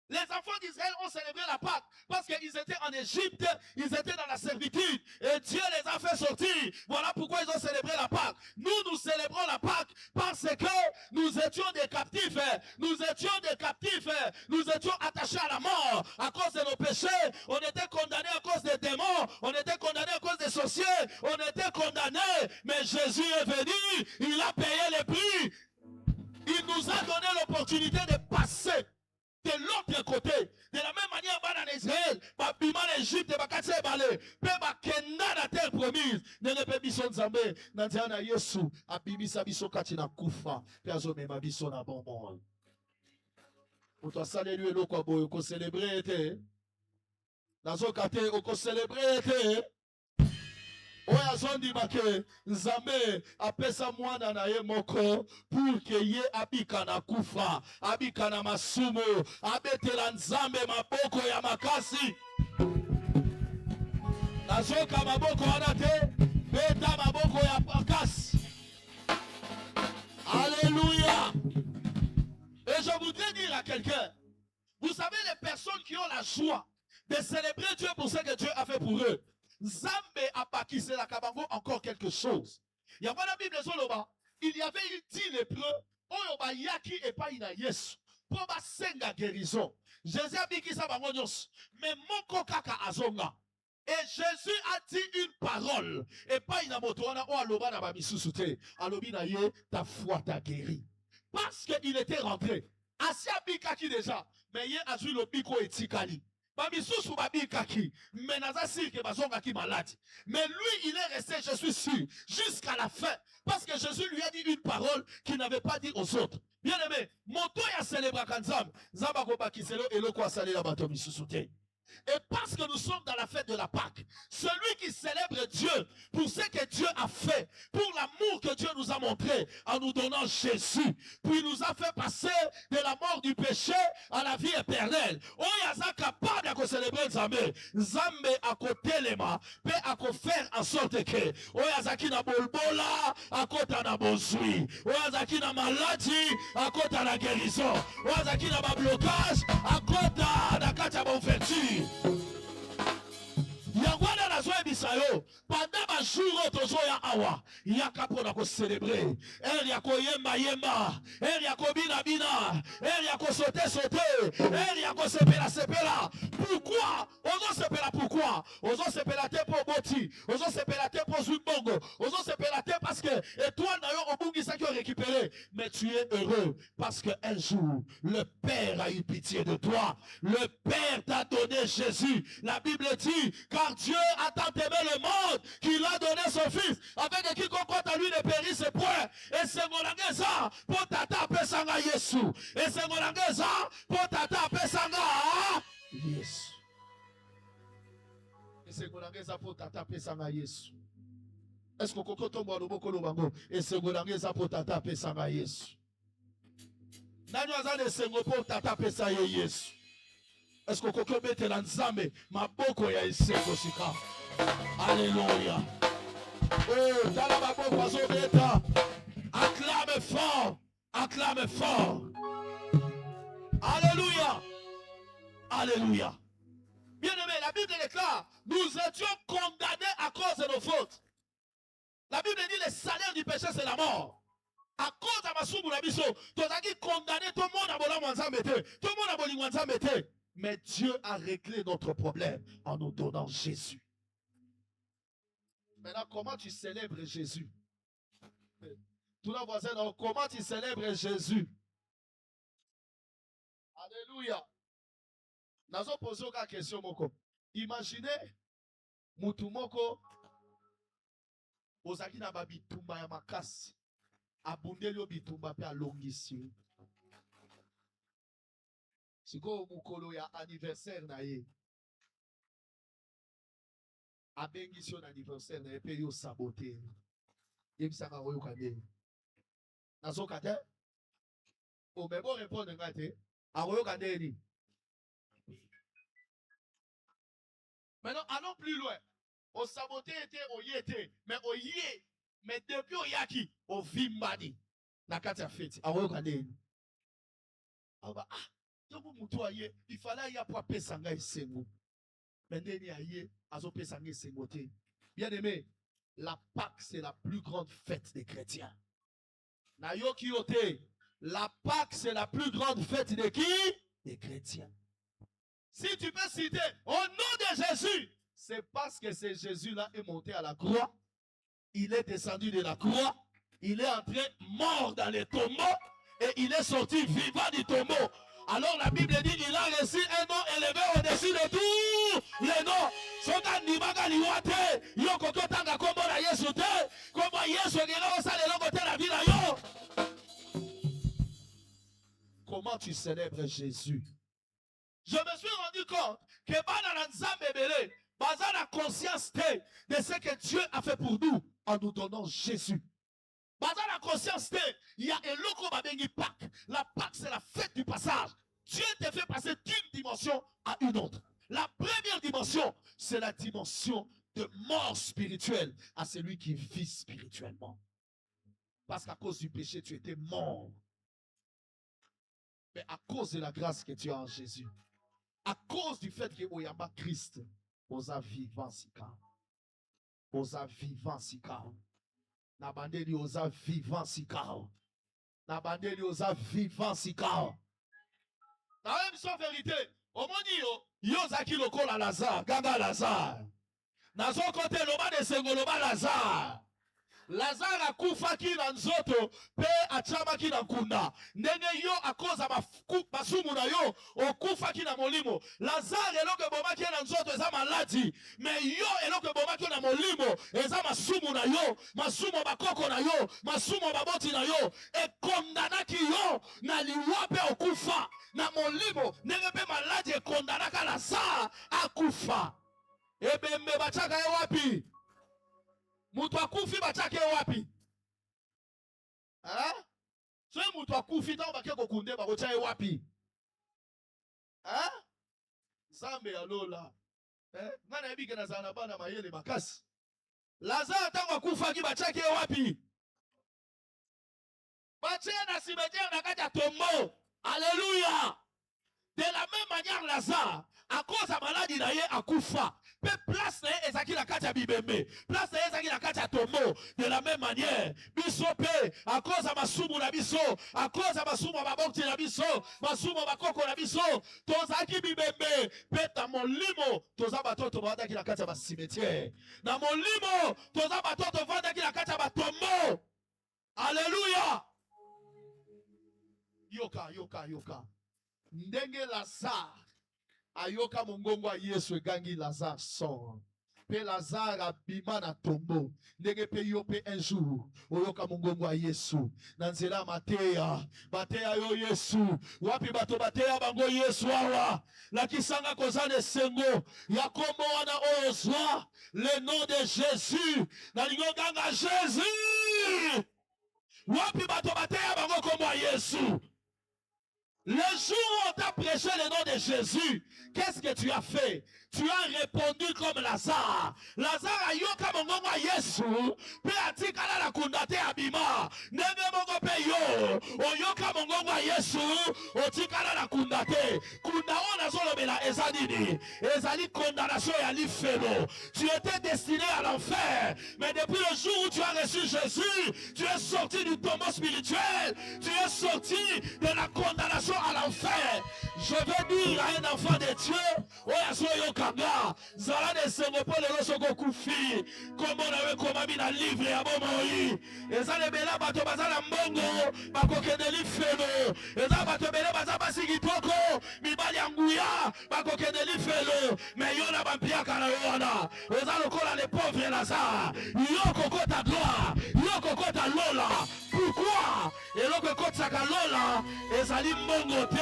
Les enfants d'Israël ont célébré la Pâque parce qu'ils étaient en Égypte, ils étaient dans la servitude et Dieu les a fait sortir. Voilà pourquoi ils ont célébré la Pâque. Nous, nous célébrons la Pâque parce que nous étions des captifs. Nous étions des captifs. Nous étions attachés à la mort à cause de nos péchés. On était condamnés à cause des démons. On était condamnés à cause des sorciers. On était condamnés. Mais Jésus est venu. Il a payé le prix. Il nous a donné l'opportunité de passer de l'autre côté. De la même manière, en Israël, Bima l'Égypte, Bakatse Balé, Peba Kenda la terre promise. Ne pas bison Zambé, Nantiana Yesu, Abibisa biso Katina Kufa, Piazo Mema biso na bon monde. Pour toi, saluer le Kwabo, qu'on célébrer, Nazo Kate, qu'on célébrer, oya zondi make Nzambe apesa mwana na ye moko pour que ye abika na kufa abika na masumu abetela Nzambe maboko ya makasi nazoka maboko wana te beta maboko ya makasi. Alléluia. Et je voudrais dire à quelqu'un, vous savez les personnes qui ont la joie de célébrer Dieu pour ce que Dieu a fait pour eux, Nzambe a bakissé la kabango encore quelque chose. Il y a la Bible Zoloba, il y avait eu 10 lépreux, oyoba yaki et pas ina yesu, pour ba senga guérison. Jésus a dit ça bango nyos, mais moko kaka azonga. Et Jésus a dit une parole, et pas ina motoana o aloba na ba misusute, alobi na ye ta foi t'a guéri. Parce qu'il était rentré. Asia bikaki déjà, mais ye azu lo biko etikali. Mais lui, il est resté, je suis sûr, jusqu'à la fin. Parce que Jésus lui a dit une parole qu'il n'avait pas dit aux autres. Bien aimé, moto ya célébra kanzam, zabako bakiselo eloko asale la bato misusute. Et parce que nous sommes dans la fête de la Pâque, celui qui célèbre Dieu pour ce que Dieu a fait, pour l'amour que Dieu nous a montré en nous donnant Jésus, puis nous a fait passer de la mort du péché à la vie éternelle. Oyaza capable de célébrer Nzambe, Nzambe à côté les mains, mais à faire en sorte que Oyaza qui na bolbola, à côté na bozui, Oyaza qui na maladie, à côté na guérison, Oyaza qui na blocage, à côté na katia ouverture. Yangwana na zoe bisayo pendant ma jour tozo ya awa yaka pona ko célébrer elle yako yemba yemba elle yako bina bina elle yako sauter elle yako sepela pourquoi ozo sepela pourquoi ozo sepela te pour boti ozo sepela te pour zumbongo ozo sepela te parce que et toi na yo obungi ça qui a récupéré mais tu es heureux parce que un jour le Père a eu pitié de toi, le Père t'a donné Jésus. La Bible dit car Dieu a tant aimé le monde qu'il a donné son fils avec quiconque à lui ne périsse point. Et c'est mon langage pour tata pesanga Yesu. Et c'est mon langage pour tata pesanga Yesu. Et c'est mon langage pour tata pesanga Yesu. Est-ce que koko tombo loboko lobango? Et c'est mon langage pour tata pesanga Yesu. Nani wazane sengo pour tata pesa Yesu. Est-ce que quelqu'un mette la nzambe maboko ya esengo sika? Alléluia. Oh, tala maboko azobeta. Acclame fort. Acclame fort. Alléluia. Alléluia. Bien aimé, la Bible déclare, nous étions condamnés à cause de nos fautes. La Bible dit le salaire du péché c'est la mort. À cause de ma soumou la biso, tu as condamné tout le monde à voler Nzambe te, tout le monde à voler Nzambe te. Mais Dieu a réglé notre problème en nous donnant Jésus. Maintenant, comment tu célèbres Jésus? Tout le voisin, comment tu célèbres Jésus? Alléluia. Nous avons posé une question. Imaginez, Mutumoko, Ozaki na babitumba ya makasi, abundeli bitumba pe alongisi. Siko mukolo ya anniversaire na ye. Abengisi yon anniversaire na ye pe yo sabote. Yebisaka oyo kande. Nazo kate? O mebo répondre ngate. Aroyo kande ni. Maintenant, allons plus loin. Au saboté était, au y était, mais au y est. Mais depuis au yaki, au vimbadi. Na kati ya fête. Aroyo kande ni. Ah, il fallait y avoir pesanga esengo. Mais neni aye, azo pesanga esengo te. Bien aimé, la Pâque c'est la plus grande fête des chrétiens. Na yo ki yote, la Pâque c'est la plus grande fête de qui? Des chrétiens. Si tu peux citer au nom de Jésus, c'est parce que ce Jésus-là est monté à la croix. Il est descendu de la croix. Il est entré mort dans les tombeaux. Et il est sorti vivant du tombeau. Alors la Bible dit qu'il a reçu un nom élevé au-dessus de tous les noms. Comment tu célèbres Jésus? Je me suis rendu compte que la conscience de ce que Dieu a fait pour nous en nous donnant Jésus. La conscience, il y a un loco babengi Pâques. La Pâque, c'est la fête du passage. Dieu te fait passer d'une dimension à une autre. La première dimension, c'est la dimension de mort spirituelle à celui qui vit spirituellement. Parce qu'à cause du péché, tu étais mort. Mais à cause de la grâce que tu as en Jésus, à cause du fait que Oyamba Christ, osa vivant sika, osa vivant sika. Nabandeli osa vivant sikao. Nabandeli osa vivant sikao. Na même sans vérité. Omoni yo zaki lokola Lazare, ganga Lazare. Nazo kote loba de sengoloba Lazare. Lazare akufaki na nzoto pe achamaki na nkunda. Ndenge yo akoza masumu na yo okufaki na molimo. Lazare eloko bomaki na nzoto eza maladi. Mais yo eloko bomaki na molimo eza masumu na yo, masumu bakoko na yo, masumu baboti na yo. E kondanaki yo na liwa pe okufa na molimo. Ndenge pe maladi e kondanaka Lazare akufa. Ebembe bachaka ye wapi? Mutu akufi bachake wapi? Hein? So mutu akufi ta bake kokunde ba kocha wapi? Hein? Zambe alola. Ngana yebike na zana bana mayele makasi. Lazare tango akufa ki bachake wapi? Bache na simeje na kata tombo. Alléluia. De la même manière Lazare à cause de la maladie na ye akufa. Pe place na ye ezaki na kati ya bibembe. Place na ye ezaki na kati ya tombo. De la même manière, biso pe à cause de masumu na biso, à cause de masumu babokti na biso, masumu bakoko na biso, tozaki bibembe, pe ta molimo, toza batoto bavandaki na kati ya basimetiere. Na molimo, toza batoto bavandaki na kati ya batombo. Alléluia. Yoka, yoka, yoka. Ndenge Lazare ayoka mongongo Yesu egangi Lazare sort. Pe Lazare abima na tombo. Ndenge pe yo pe un jour oyoka mongongo Yesu. Nanzela mateya, bateya yo Yesu. Wapi bato bateya bango Yesu awa. Lakisanga kozane sengo. Ya kombo wana ozwa le nom de Jésus. Na lingo ganga Jésus. Wapi bato bateya bango kombo Yesu. Le jour où t'a prêché le nom de Jésus, qu'est-ce que tu as fait? Tu as répondu comme Lazare. Lazare a yoka mongongo Yesu, pe atikala la kundate abima. Nenge mongo pe yo, o yoka mongongo Yesu, o tikala la kundate. Kundao na zolo bela ezadini, ezali condamnation ya lifelo. Tu étais destiné à l'enfer, mais depuis le jour où tu as reçu Jésus, tu es sorti du tombeau spirituel, tu es sorti de la condamnation à l'enfer. Je veux dire à un enfant de Dieu, Oyasoyo Kanga, Zala de Sengopole Rosoko Koufi, comme on avait commandé dans le livre à Bomoi, et ça les bela bato bazala mbongo, bakoke de l'ifelo, et ça bato bela bazaba sigitoko, mibali anguya, bakoke de l'ifelo, mais yona bampia kanawana, et ça le cola les pauvres Lazare, yoko kota gloire, yoko kota lola, pourquoi? Et l'autre côté saka lola, ezali mbongo te.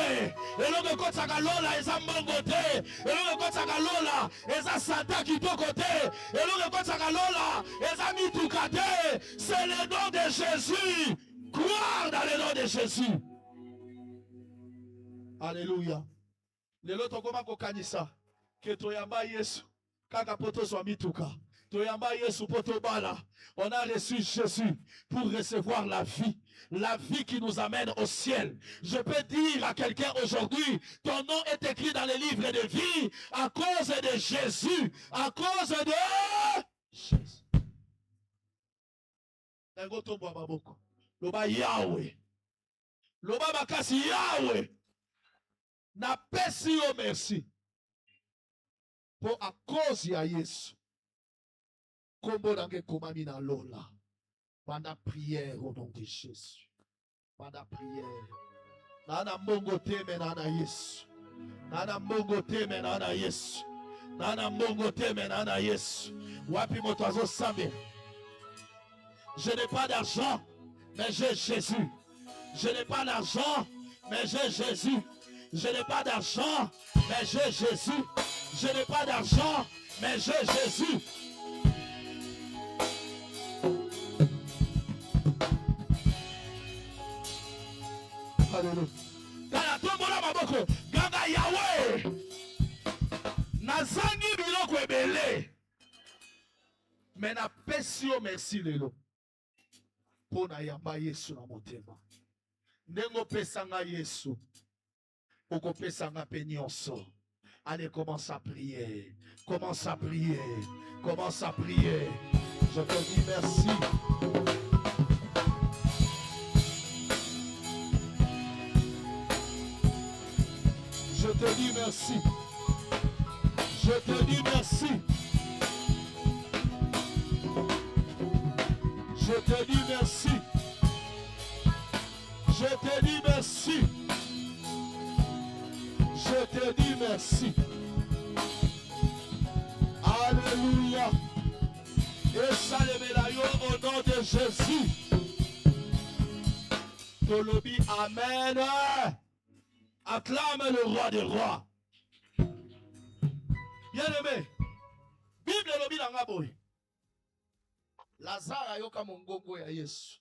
Et l'autre côté saka lola, eza mbongo te. Et l'autre côté saka lola, eza santa kitoko te. Et l'autre côté saka lola, eza mituka te. C'est le nom de Jésus. Croire dans le nom de Jésus. Alléluia. Le l'autre comment kokanisa que toyamba Yesu kaka poto so mituka. Toyamba Yesu poto bala. On a reçu Jésus pour recevoir la vie qui nous amène au ciel. Je peux dire à quelqu'un aujourd'hui, ton nom est écrit dans les livres de vie à cause de Jésus, à cause de Jésus. Loba Yahweh, Loba Makasi Yahweh, na pesi yo merci pour à cause de Yesu. Kombo nange komami na lola. Pendant prière au nom de Jésus. Pendant prière. Nana mbongo te me nana Yesu. Nana mbongo te me nana Yesu. Nana mbongo te me nana Yesu. Wapi motoazo sambe. Je n'ai pas d'argent, mais j'ai Jésus. Je n'ai pas d'argent, mais j'ai Jésus. Je n'ai pas d'argent, mais j'ai Jésus. Je n'ai pas d'argent, mais j'ai Jésus. Kana tombola maboko ganga Yahweh nazangi biloko ebele mais na pesi yo merci lelo pona yamba Yesu na motema ndengo pesanga Yesu okopesanga pe nyonso. Allez, commence à prier, commence à prier, commence à prier. Je te dis merci. Je te dis merci. Je te dis merci. Je te dis merci. Je te dis merci. Je te dis merci. Alléluia. Et saluez-la au nom de Jésus. Tolobi, amen. Acclame le roi des rois. Bien-aimé, Bible lobi nanga boy. Lazare ayoka mongongo ya Yesu.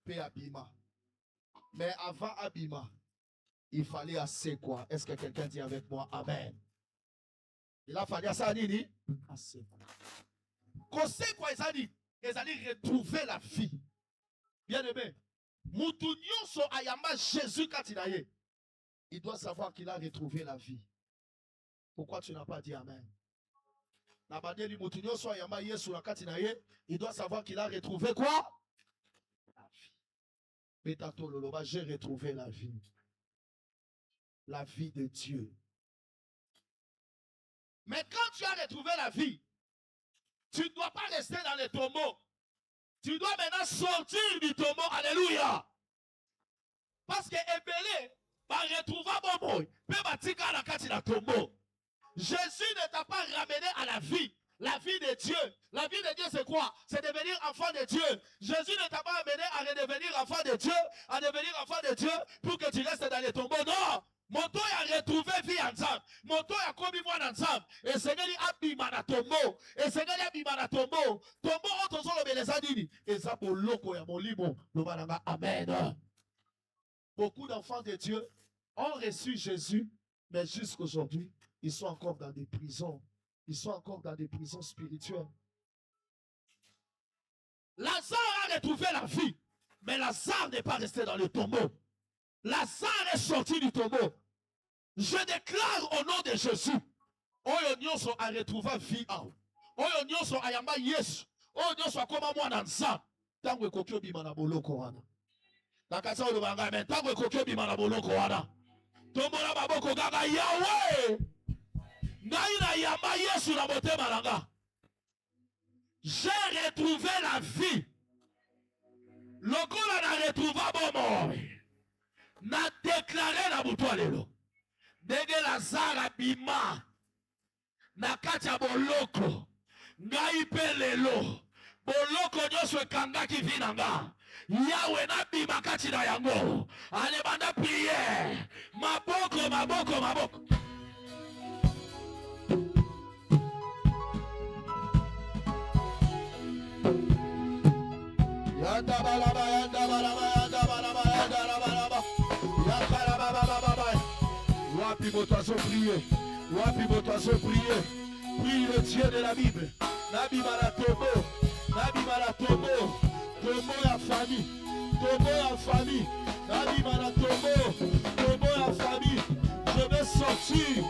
Pe abima. Mais avant abima, il fallait assez quoi? Est-ce que quelqu'un dit avec moi amen? Il a fallu ça nini? Assez. Qu'on sait quoi ils allaient? Ils allaient retrouver la vie. Bien-aimé, Moutounion so ayama Jésus quand il a eu. Il doit savoir qu'il a retrouvé la vie. Pourquoi tu n'as pas dit amen? Il doit savoir qu'il a retrouvé quoi? La vie. J'ai retrouvé la vie. La vie de Dieu. Mais quand tu as retrouvé la vie, tu ne dois pas rester dans le tombeau. Tu dois maintenant sortir du tombeau. Alléluia. Parce que Ebélé va retrouver Bobo. Jésus ne t'a pas ramené à la vie. La vie de Dieu. La vie de Dieu, c'est quoi? C'est devenir enfant de Dieu. Jésus ne t'a pas amené à redevenir enfant de Dieu, à devenir enfant de Dieu pour que tu restes dans les tombeaux. Non! Moto a retrouvé vie ensemble. Moto a commis moi ensemble. Et Seigneur a bima na tombeau. Et Seigneur a bima na tombeau. Tombeau otozo lo beleza dini. Et ça pour loko ya molimo. Amen. Beaucoup d'enfants de Dieu ont reçu Jésus, mais jusqu'aujourd'hui, ils sont encore dans des prisons. Ils sont encore dans des prisons spirituelles. Lazare a retrouvé la vie, mais Lazare n'est pas resté dans le tombeau. Lazare est sorti du tombeau. Je déclare au nom de Jésus, oyo nyonso a retrouvé vie awa. Oyo nyonso ayamba Yesu. Oyo nyonso akoma mwana nzambe. Tango ekoki obima na boloko wana. Nakasa olobanga men tango ekoki obima na boloko wana. Tombola maboko kaka Yahweh. Ngai na yamba Yesu na motema nanga. J'ai retrouvé la vie. Lokola na retrouva bomo. Na déclaré na butu lelo. Ndenge Lazare bima. Na kati ya boloko. Ngai pe lelo. Boloko nyonso ekangaki vi nanga. Yawe na bima kati na yango. Ale banda prière. Maboko, maboko, maboko. Yanda balaba, yanda balaba, yanda balaba, yanda balaba. Yanda balaba. Wapi motazo prier. Wapi motazo prier. Prie le Dieu de la Bible. Nabi Malatomo. Nabi Malatomo. Tomo ya famille. Tomo ya famille. Nabi Malatomo. Tomo ya famille. Je vais sortir.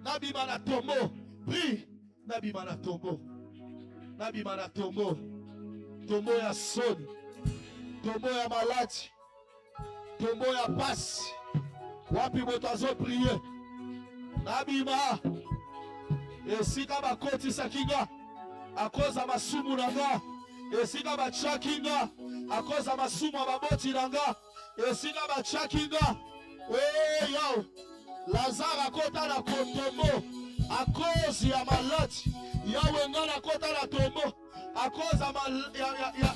Nabi Malatomo. Prie. Nabi Malatomo. Nabi Malatomo. Tomo ya son. Tomo ya maladi. Tomo ya pasi. Wapi motazo prier. Nabima. Esika bakotisa kinga. Akoza masumu nanga. Esika bachakinga. Akoza masumu maboti nanga. Esika bachakinga. Hey yo. Lazare akota na kotombo. Akozi ya maladi. Yawe ngana kota na tombo. Akoza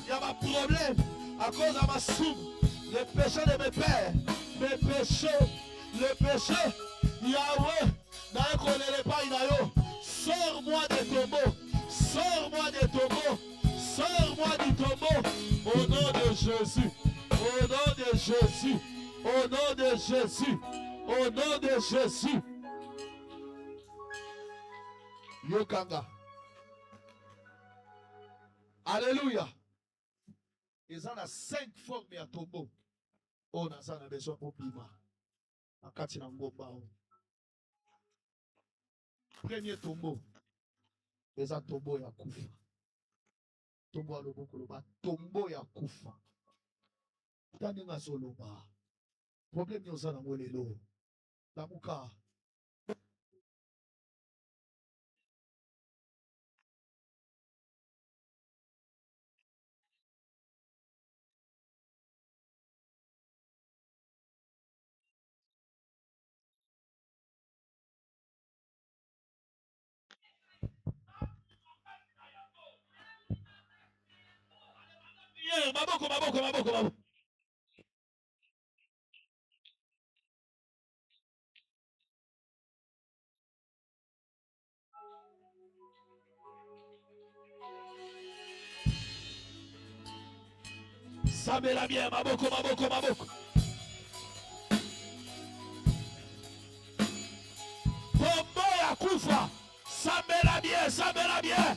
ya ma problème. Akoza masumu. Le péché de mes pères. Mes péchés. Le péché, Yahweh, n'a connaît pas Inayo. Sors-moi des tombeaux, sors-moi des tombeaux, sors-moi du tombeau. Au nom de Jésus, au nom de Jésus, au nom de Jésus, au nom de Jésus. Yokanga. Alléluia. Ils en ont 5 formes à tombeau. On a besoin de bima. Akati na ngomba. Premier tombeau. Eza tombeau ya kufa. Tombeau aloboko loba. Tombeau ya kufa. Tani nga soloba. Problème yoza na ngolelo. Lamuka. Maboko, maboko, maboko, maboko. Sabela bien, maboko, maboko, maboko. Tombo ya kufa. Sabela bien, sabela bien.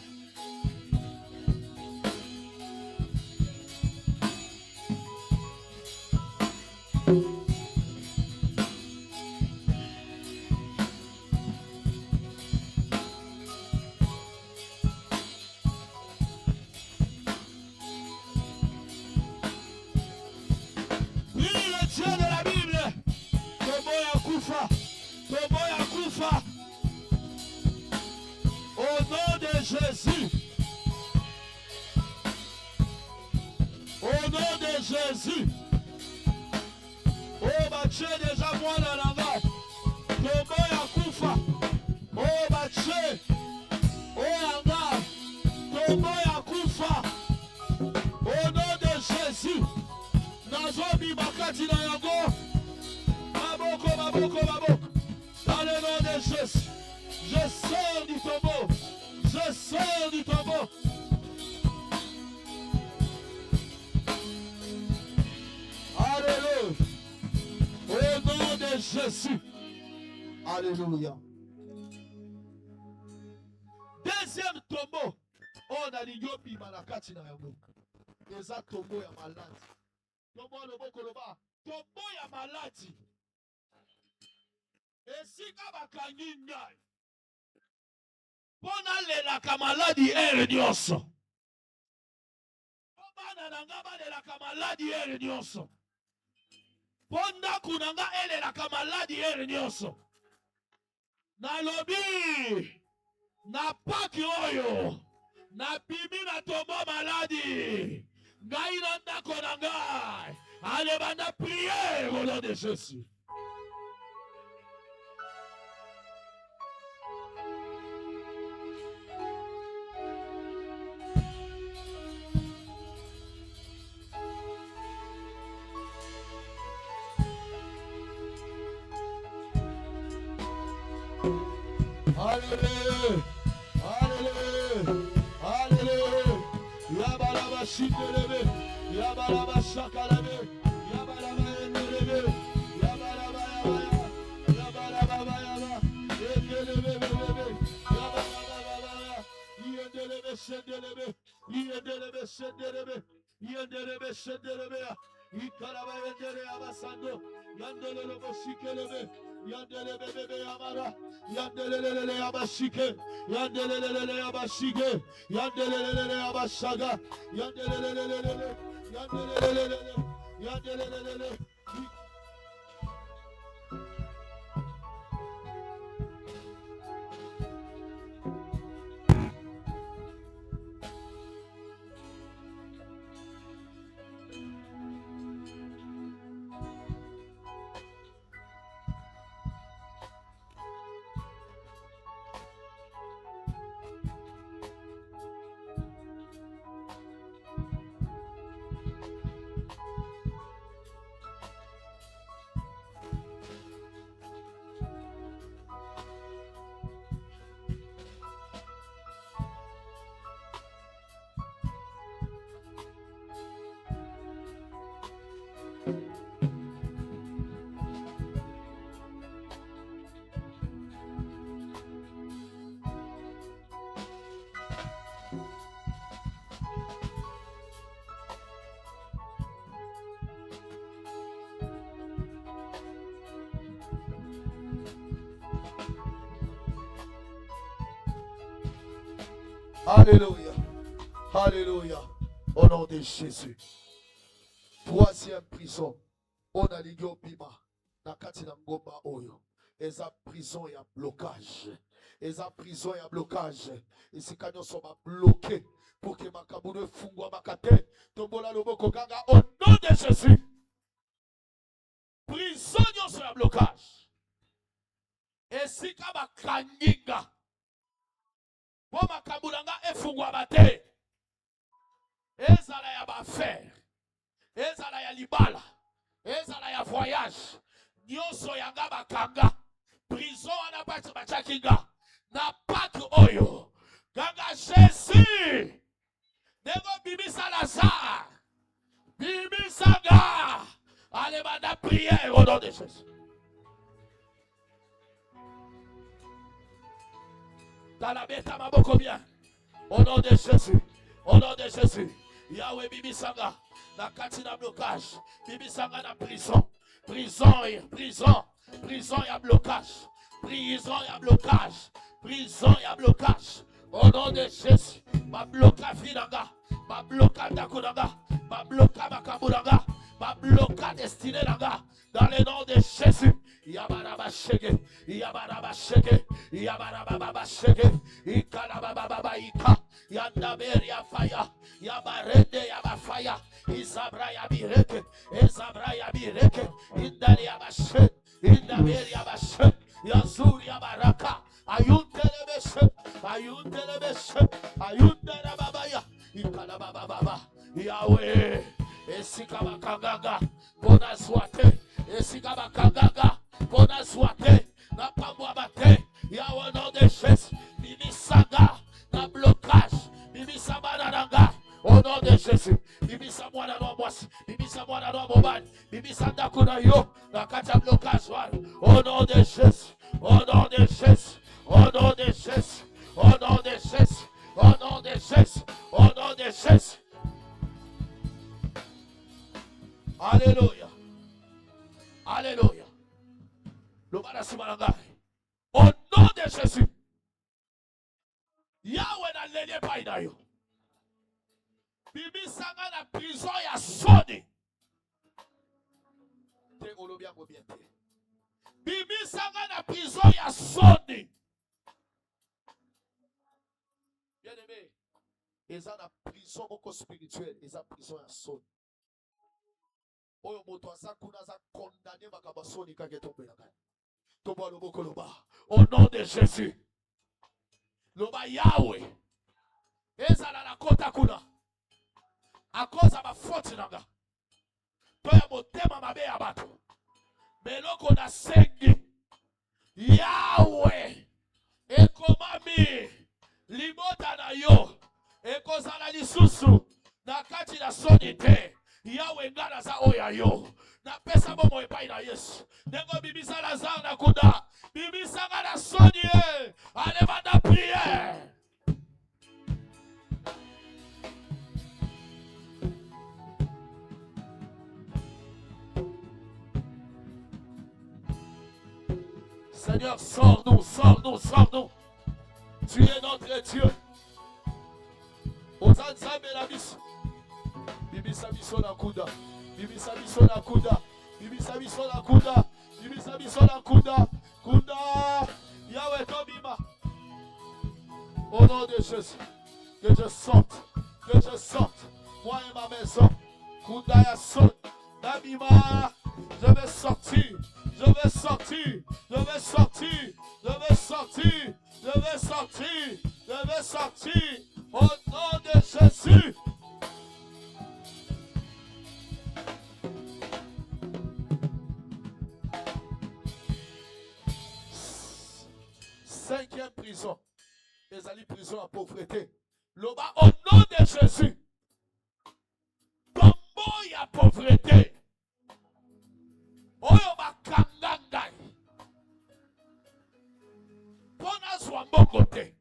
Au nom de Jésus. Au nom de Jésus. Oh, bache déjà moi dans la main. Tomo ya kufa. Oh, bache. Oh, anga. Tomo ya kufa. Au nom de Jésus. Nazobi bakati na yango. Maboko, maboko, maboko. Dans le nom de Jésus. Je sors du tombeau. Je le son du tombeau. Alléluia. Au nom de Jésus. Alléluia. Deuxième tombeau. On a l'ignobi malakati na yango. Eza tombeau ya maladi. Tombeau loboko loba. Tombeau ya maladi. Esika bakangi ngai. Pona lelaka maladi ere nyonso. Bana nanga balelaka maladi ere nyonso. Ponda kunanga elelaka maladi ere nyonso. Nalobi na paki oyo na bimi na tombo maladi. Ngai na ndako na ngai. Allez banda prier au nom de Jésus. Alléluia, alléluia, alléluia. Yabalaba shikelebe, yabalaba shakalebe, yabalaba endelebe, yabalaba yabaya, yabalaba yaba, ekelebe bebe, yabalaba yabaya, yendelebe shendelebe, yendelebe shendelebe, yendelebe shendelebe ya, ikaraba yendele yabasando, yandelebe shikelebe. Yandelele bebe yamara, yandelele yabashike, yandelele yabashike, yandelele yabashaga, yandelele, yandelele. Alléluia. Alléluia. Au nom de Jésus. Troisième prison. On a ligé bima. Nakati na ngomba oyo. Eza prison ya blocage. Eza prison ya blocage. Ici kanyo soma bloqué. Pour que makabuno fungwa makate. Tombola loboko ganga. Au nom de Jésus. Prison sur ya blocage. Ici kaba kanginga. Boma kabulanga efungwa bate. Ezala ya bafer. Ezala ya libala. Ezala ya voyage. Nyonso yanga bakanga. Prison wana bati bachakinga. Na paki oyo. Ganga Jésus. Nego bibisa Lazare. Bibisa ga. Allez banda prière au nom de Jésus. Dans la bête à ma boko bien. Au nom de Jésus. Au nom de Jésus. Yahweh Bibi Sanga. Na katina blocage. Bibi Sanga na prison. Prison ya blocage. Prison ya blocage. Prison ya blocage. Au nom de Jésus. Ma bloca finanga. Ma bloca dakunanga. Ma bloca makabunanga. Ma bloca destinée nanga. Dans le nom de Jésus. Yabaraba shege, yabaraba shege, yabaraba shege, ikalababa ika, yandaberi ya fire, yabarende yabafaya, izabra yabireke, izabra yabireke, indali yabashe, indaberi yabashe, yazuri yabaraka, ayuntelebeshe, ayuntelebabaya, ikalababa, Yahweh, esikabakagaga, bona swate, esikabakagaga. Bona soite, na pamwa bate, ya au nom de Jésus, Mimi Saga, na bloc. nom de Jésus. Bimisa mwana no mwasi, bimisa mwana no mobali, bimisa ndako na yo, na kati ya blocage wana. Au nom de Jésus, au nom de Jésus, au nom de Jésus, au nom de Jésus, au nom de Jésus, au nom de Jésus. Alléluia. Alléluia. Le manasi malangai. Au nom de Jésus. Yahweh na lele pa ina yo. Bibi sanga na prison ya soni. Te olobia ko bien te. Bibi sanga na prison ya soni. Bien aimé. Eza na prison moko spirituelle, eza prison ya soni. Oyo moto aza kuna aza condamné makaba soni kake tombelaka. Toba loboko loba. Au nom de Jésus. Loba Yahweh. Ezala na kota kuna. A cause ya faute nanga. Toya motema mabe ya bato. Meloko na sengi. Yahweh. Ekomami. Limota na yo. Ekozala lisusu. Na kati na soni te. Yahweh ngana za oya yo. Na pesa bomo epai na Yesu. Nengo bibisa la zang na kuda. Bibisa nga na soni e. Aleva na prière. Seigneur, sors-nous, sors-nous, sors-nous. Tu es notre Dieu. Ozan zambe la biso. Bibisa biso na kuda. Bibisa biso na kuda. Bibisa biso na kuda. Bibisa biso na kuda. Kuda. Yahweh tobima. Au nom de Jésus. Que je sorte. Que je sorte. Moi et ma maison. Kuda ya son. Nabima. Je vais sortir. Je vais sortir. Je vais sortir. Je vais sortir. Je vais sortir. Je vais sortir. Au nom de Jésus. Cinquième prison. Les alliés prison à pauvreté. Loba au nom de Jésus. Tombo ya pauvreté. Oyo bakangangai. Pona zwa mbongo te.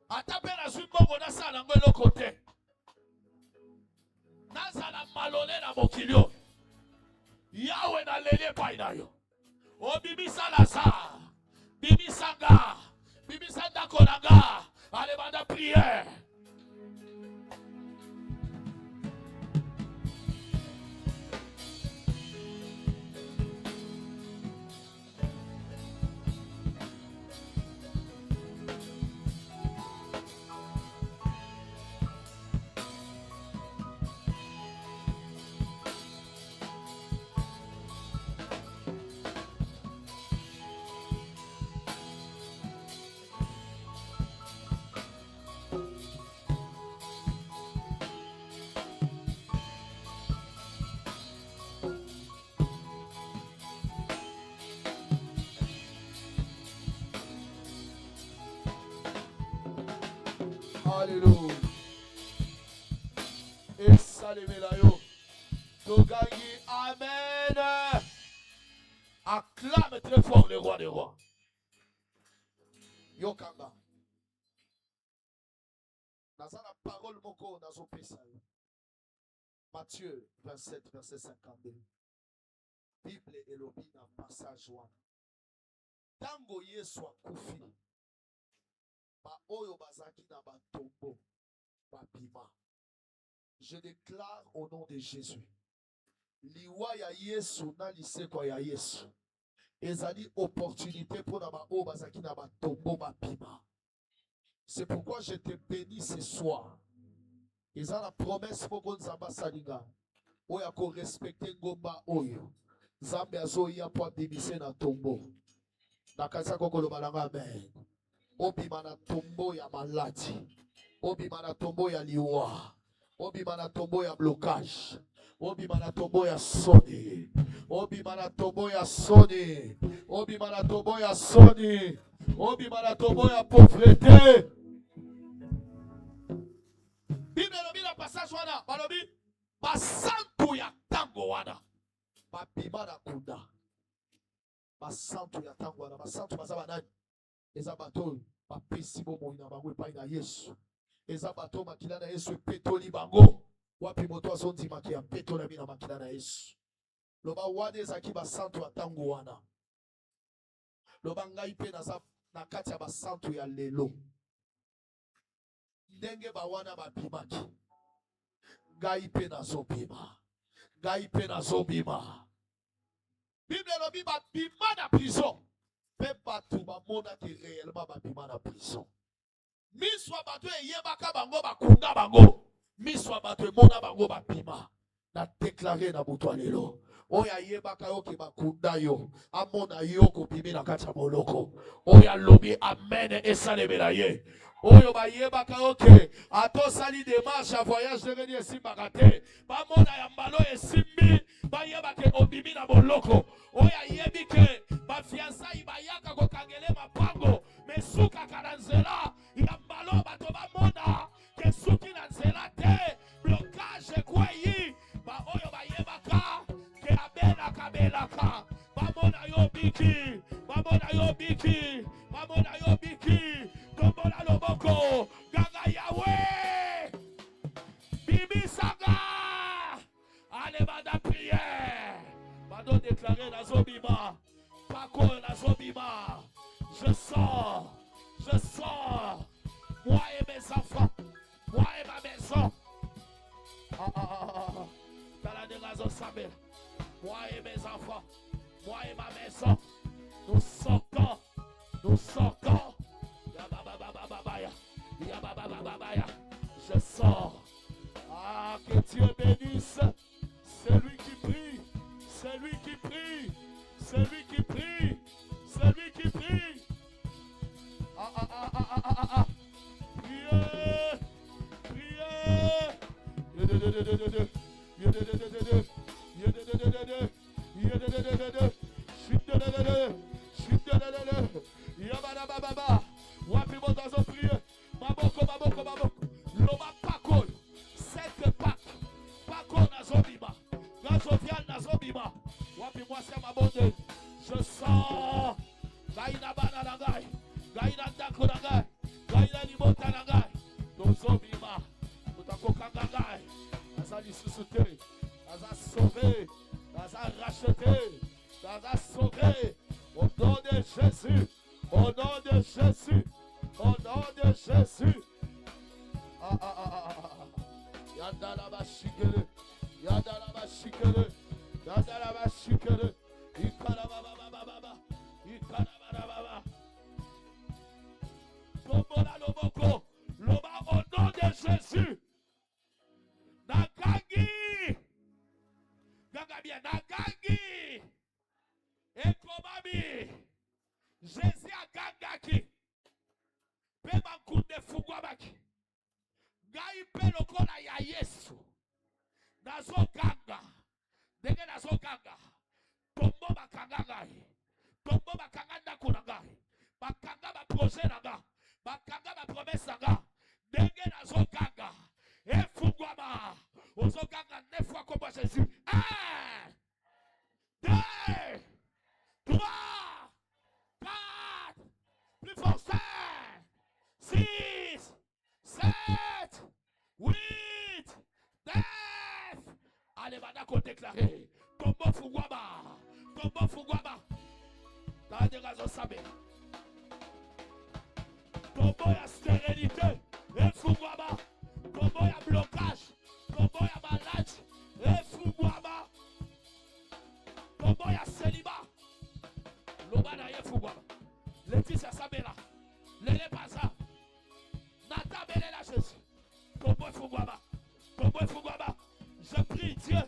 Ata pe na zwi mbongo na sala ngo eloko te. Nazala malole na mokili oyo. Yahweh na leli epai na yo. Obibisa Lazare. Bibisa nga. Bibisa ndako na nga. Allez, banda prière. Alléluia. Et saluez la yo. Togagi, amen. Acclame très fort le roi des rois. Yokanga. Nazana parole moko nazo pesa. Matthieu 27 verset 52. Bible elobi na passage wana. Tango Yesu akufi. Ba oyo bazaki na batombo babima. Je déclare au nom de Jésus. Liwa ya Yesu na liseko ya Yesu. Ezali opportunité pour na ba oyo bazaki na batombo babima. C'est pourquoi je te bénis ce soir. Eza la promesse moko nzamba salinga. Oya ko respecter ngomba oyo. Nzambe azoya po abimisa na tombo. Nakasa kokolo balanga amen. Obima na tombo ya maladi. Obima na tombo ya liwa. Obima na tombo ya blocage. Obima na tombo ya soni. Obima na tombo ya soni. Obima na tombo ya soni. Obima na tombo ya pauvreté. Bible wana balobi basantu ya tango wana babima na kunda. Basantu ya tango wana basantu baza banani eza bato bapesi bomoi na bango epai na Yesu. Eza bato makila na Yesu epetoli bango. Wapi moto azondimaki ya petola mi na makila na Yesu. Loba wana ezaki basantu ya tango wana. Loba ngai pe na kati ya basantu ya lelo. Ndenge ba wana babimaki. Ngai pe nazobima. Ngai pe nazobima. Bible lobi babima na prison. Pe bato bamonaki réellement babima na prison. Miswa bato eyebaka bango bakunga bango. Miswa bato emona bango babima. Na déclaré na butu lelo. Oya yebaka yo ke bakunda yo. Amona yo ko bimi na kati ya moloko. Oya lobi amen esalemela ye. Oyo ba yebaka yo ke atosali démarche à voyage de venir esimbaka te. Bamona ya mbalo esimbi. Ba yebake obimi na moloko. Oya yebi ke ba fiançailles bayaka kokangele mapango. Mesuka kana nzela. Ya mbalo bato bamona ke suki na nzela te. Blocage kwa yi. Ba oyo ba yebaka ke abelaka. Bamona yo biki. Bamona yo biki. Bamona yo biki. Tombola loboko. Gaga Yahweh. Bibi Saga. Allez, bada prière. Bado déclaré la zobima. Paco la zobima. Je sors. Je sors. Moi et mes enfants. Moi et ma maison. Dans la dégazo sabel. Moi et mes enfants. Moi et ma maison. Nous sortons. Nous sortons. Je sors. Ah, que Dieu bénisse celui qui prie, celui qui prie, celui qui prie, celui qui prie. Priez, priez. Wapi motazo prier. Maboko. Loba pako. Cette Pâques. Pako nazobima. Gazovial nazobima. Wapi mwase mabonde. Je sors. Gaina bana nangai. Gaina ndako nangai. Gaina limota nangai. Dozobima. Mutakoka nangai. Naza lisusuté. Naza sauvé. Naza racheté. Naza sauvé. Au nom de Jésus. Au nom de Jésus. Au nom de Jésus. Yandalaba shikere. Yandalaba shikere. Yandalaba shikere. Ikalababa. Ikalababa. Tombola loboko. Loba au nom de Jésus. Nagangi. Gaga bien. Nagangi. Ekomami. Jésus a gangaki. Pema kunde fugwabaki. Gai pe lokola ya Yesu. Nazo ganga. Denge nazo ganga. Tombo bakanga ngai. Tombo bakanga ndako na ngai. Bakanga ba projet na ngai. Bakanga ba promesse na ngai. Denge nazo ganga. Efugwama. Ozo ganga 9 fois comme Jésus. 1, 2, 3, 4, plus fort 5, 6, 7, 8, 9. Allez, maintenant déclarer. Tombo Fugwaba. Tombo Fugwaba. Dans des raisons sabées. Tombo ya stérilité. Et Fugwaba. Tombo ya blocage. Tombo ya malade. Et Fugwaba. Tombo ya célibat. Loba na ye Fugwaba. Laetitia Sabela. Lele Paza. Nata Belela Jésus. Tombo Fugwaba. Tombo Fugwaba. Je prie Dieu.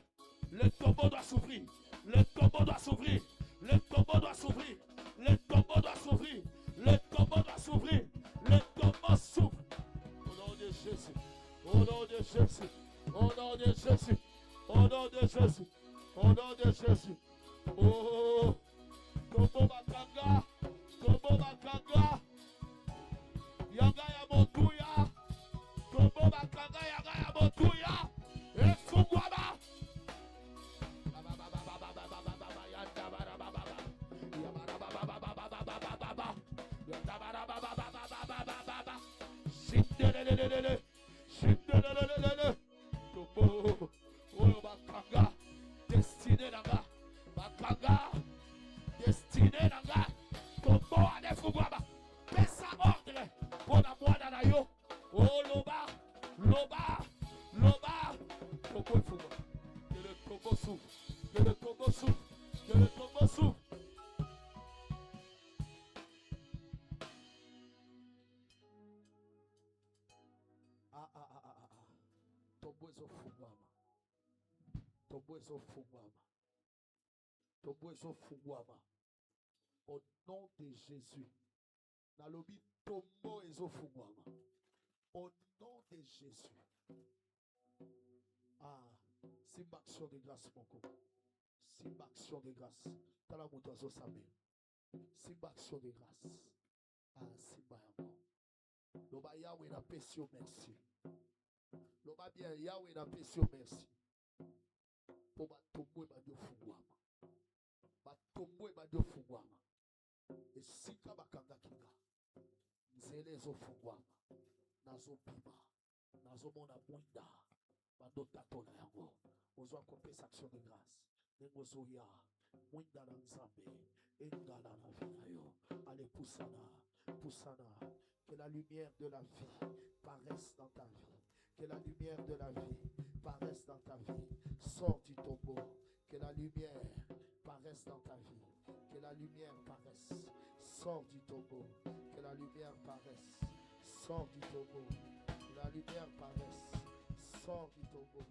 Le tombeau doit s'ouvrir. Le tombeau doit s'ouvrir. Le tombeau doit s'ouvrir. Le tombeau doit s'ouvrir. Le tombeau doit s'ouvrir. Le tombeau s'ouvre. Au nom de Jésus. Au nom de Jésus. Au nom de Jésus. Au nom de Jésus. Au nom de Jésus. Oh. Tombeau Bakanga. Tombeau Bakanga. Yanga ya Motuya. Tombeau Bakanga Yanga ya Motuya. Loba, tombeau est fou. Que le tombeau s'ouvre. Que le tombeau s'ouvre. Que le tombeau s'ouvre. Ah, ah, ah, ah, ah. Tombeau est au fou, maman. Tombeau est au fou, maman. Tombeau est au fou, maman. Au nom de Jésus. Nalobi tombeau est au fou, maman. Au nom de Jésus. Ah, c'est une action de grâce, mon coco. C'est une action de grâce. T'as la moto à Samé. C'est une action de grâce. Ah, c'est bien. Loba Yahweh n'a pas si merci. Loba bien Yahweh n'a pas si merci. Pour ma tombeau et ma dieu fouguama. Ma tombeau et ma dieu fouguama. Et si kabakanga kinga. Nzele zo fouguama. Nazo bima. Nazo mona mwinda. Mando tatola yango. Ozo akope action de grâce. Nengozo ya. Mwinda na nzambe. Engala na vinayo. Allez, poussana. Poussana. Que la lumière de la vie paraisse dans ta vie. Que la lumière de la vie paraisse dans ta vie. Sors du tombeau. Que la lumière paraisse dans ta vie. Que la lumière paraisse. Sors du tombeau. Que la lumière paraisse. Sors du tombeau. Que la lumière paraisse. Sors du tombeau.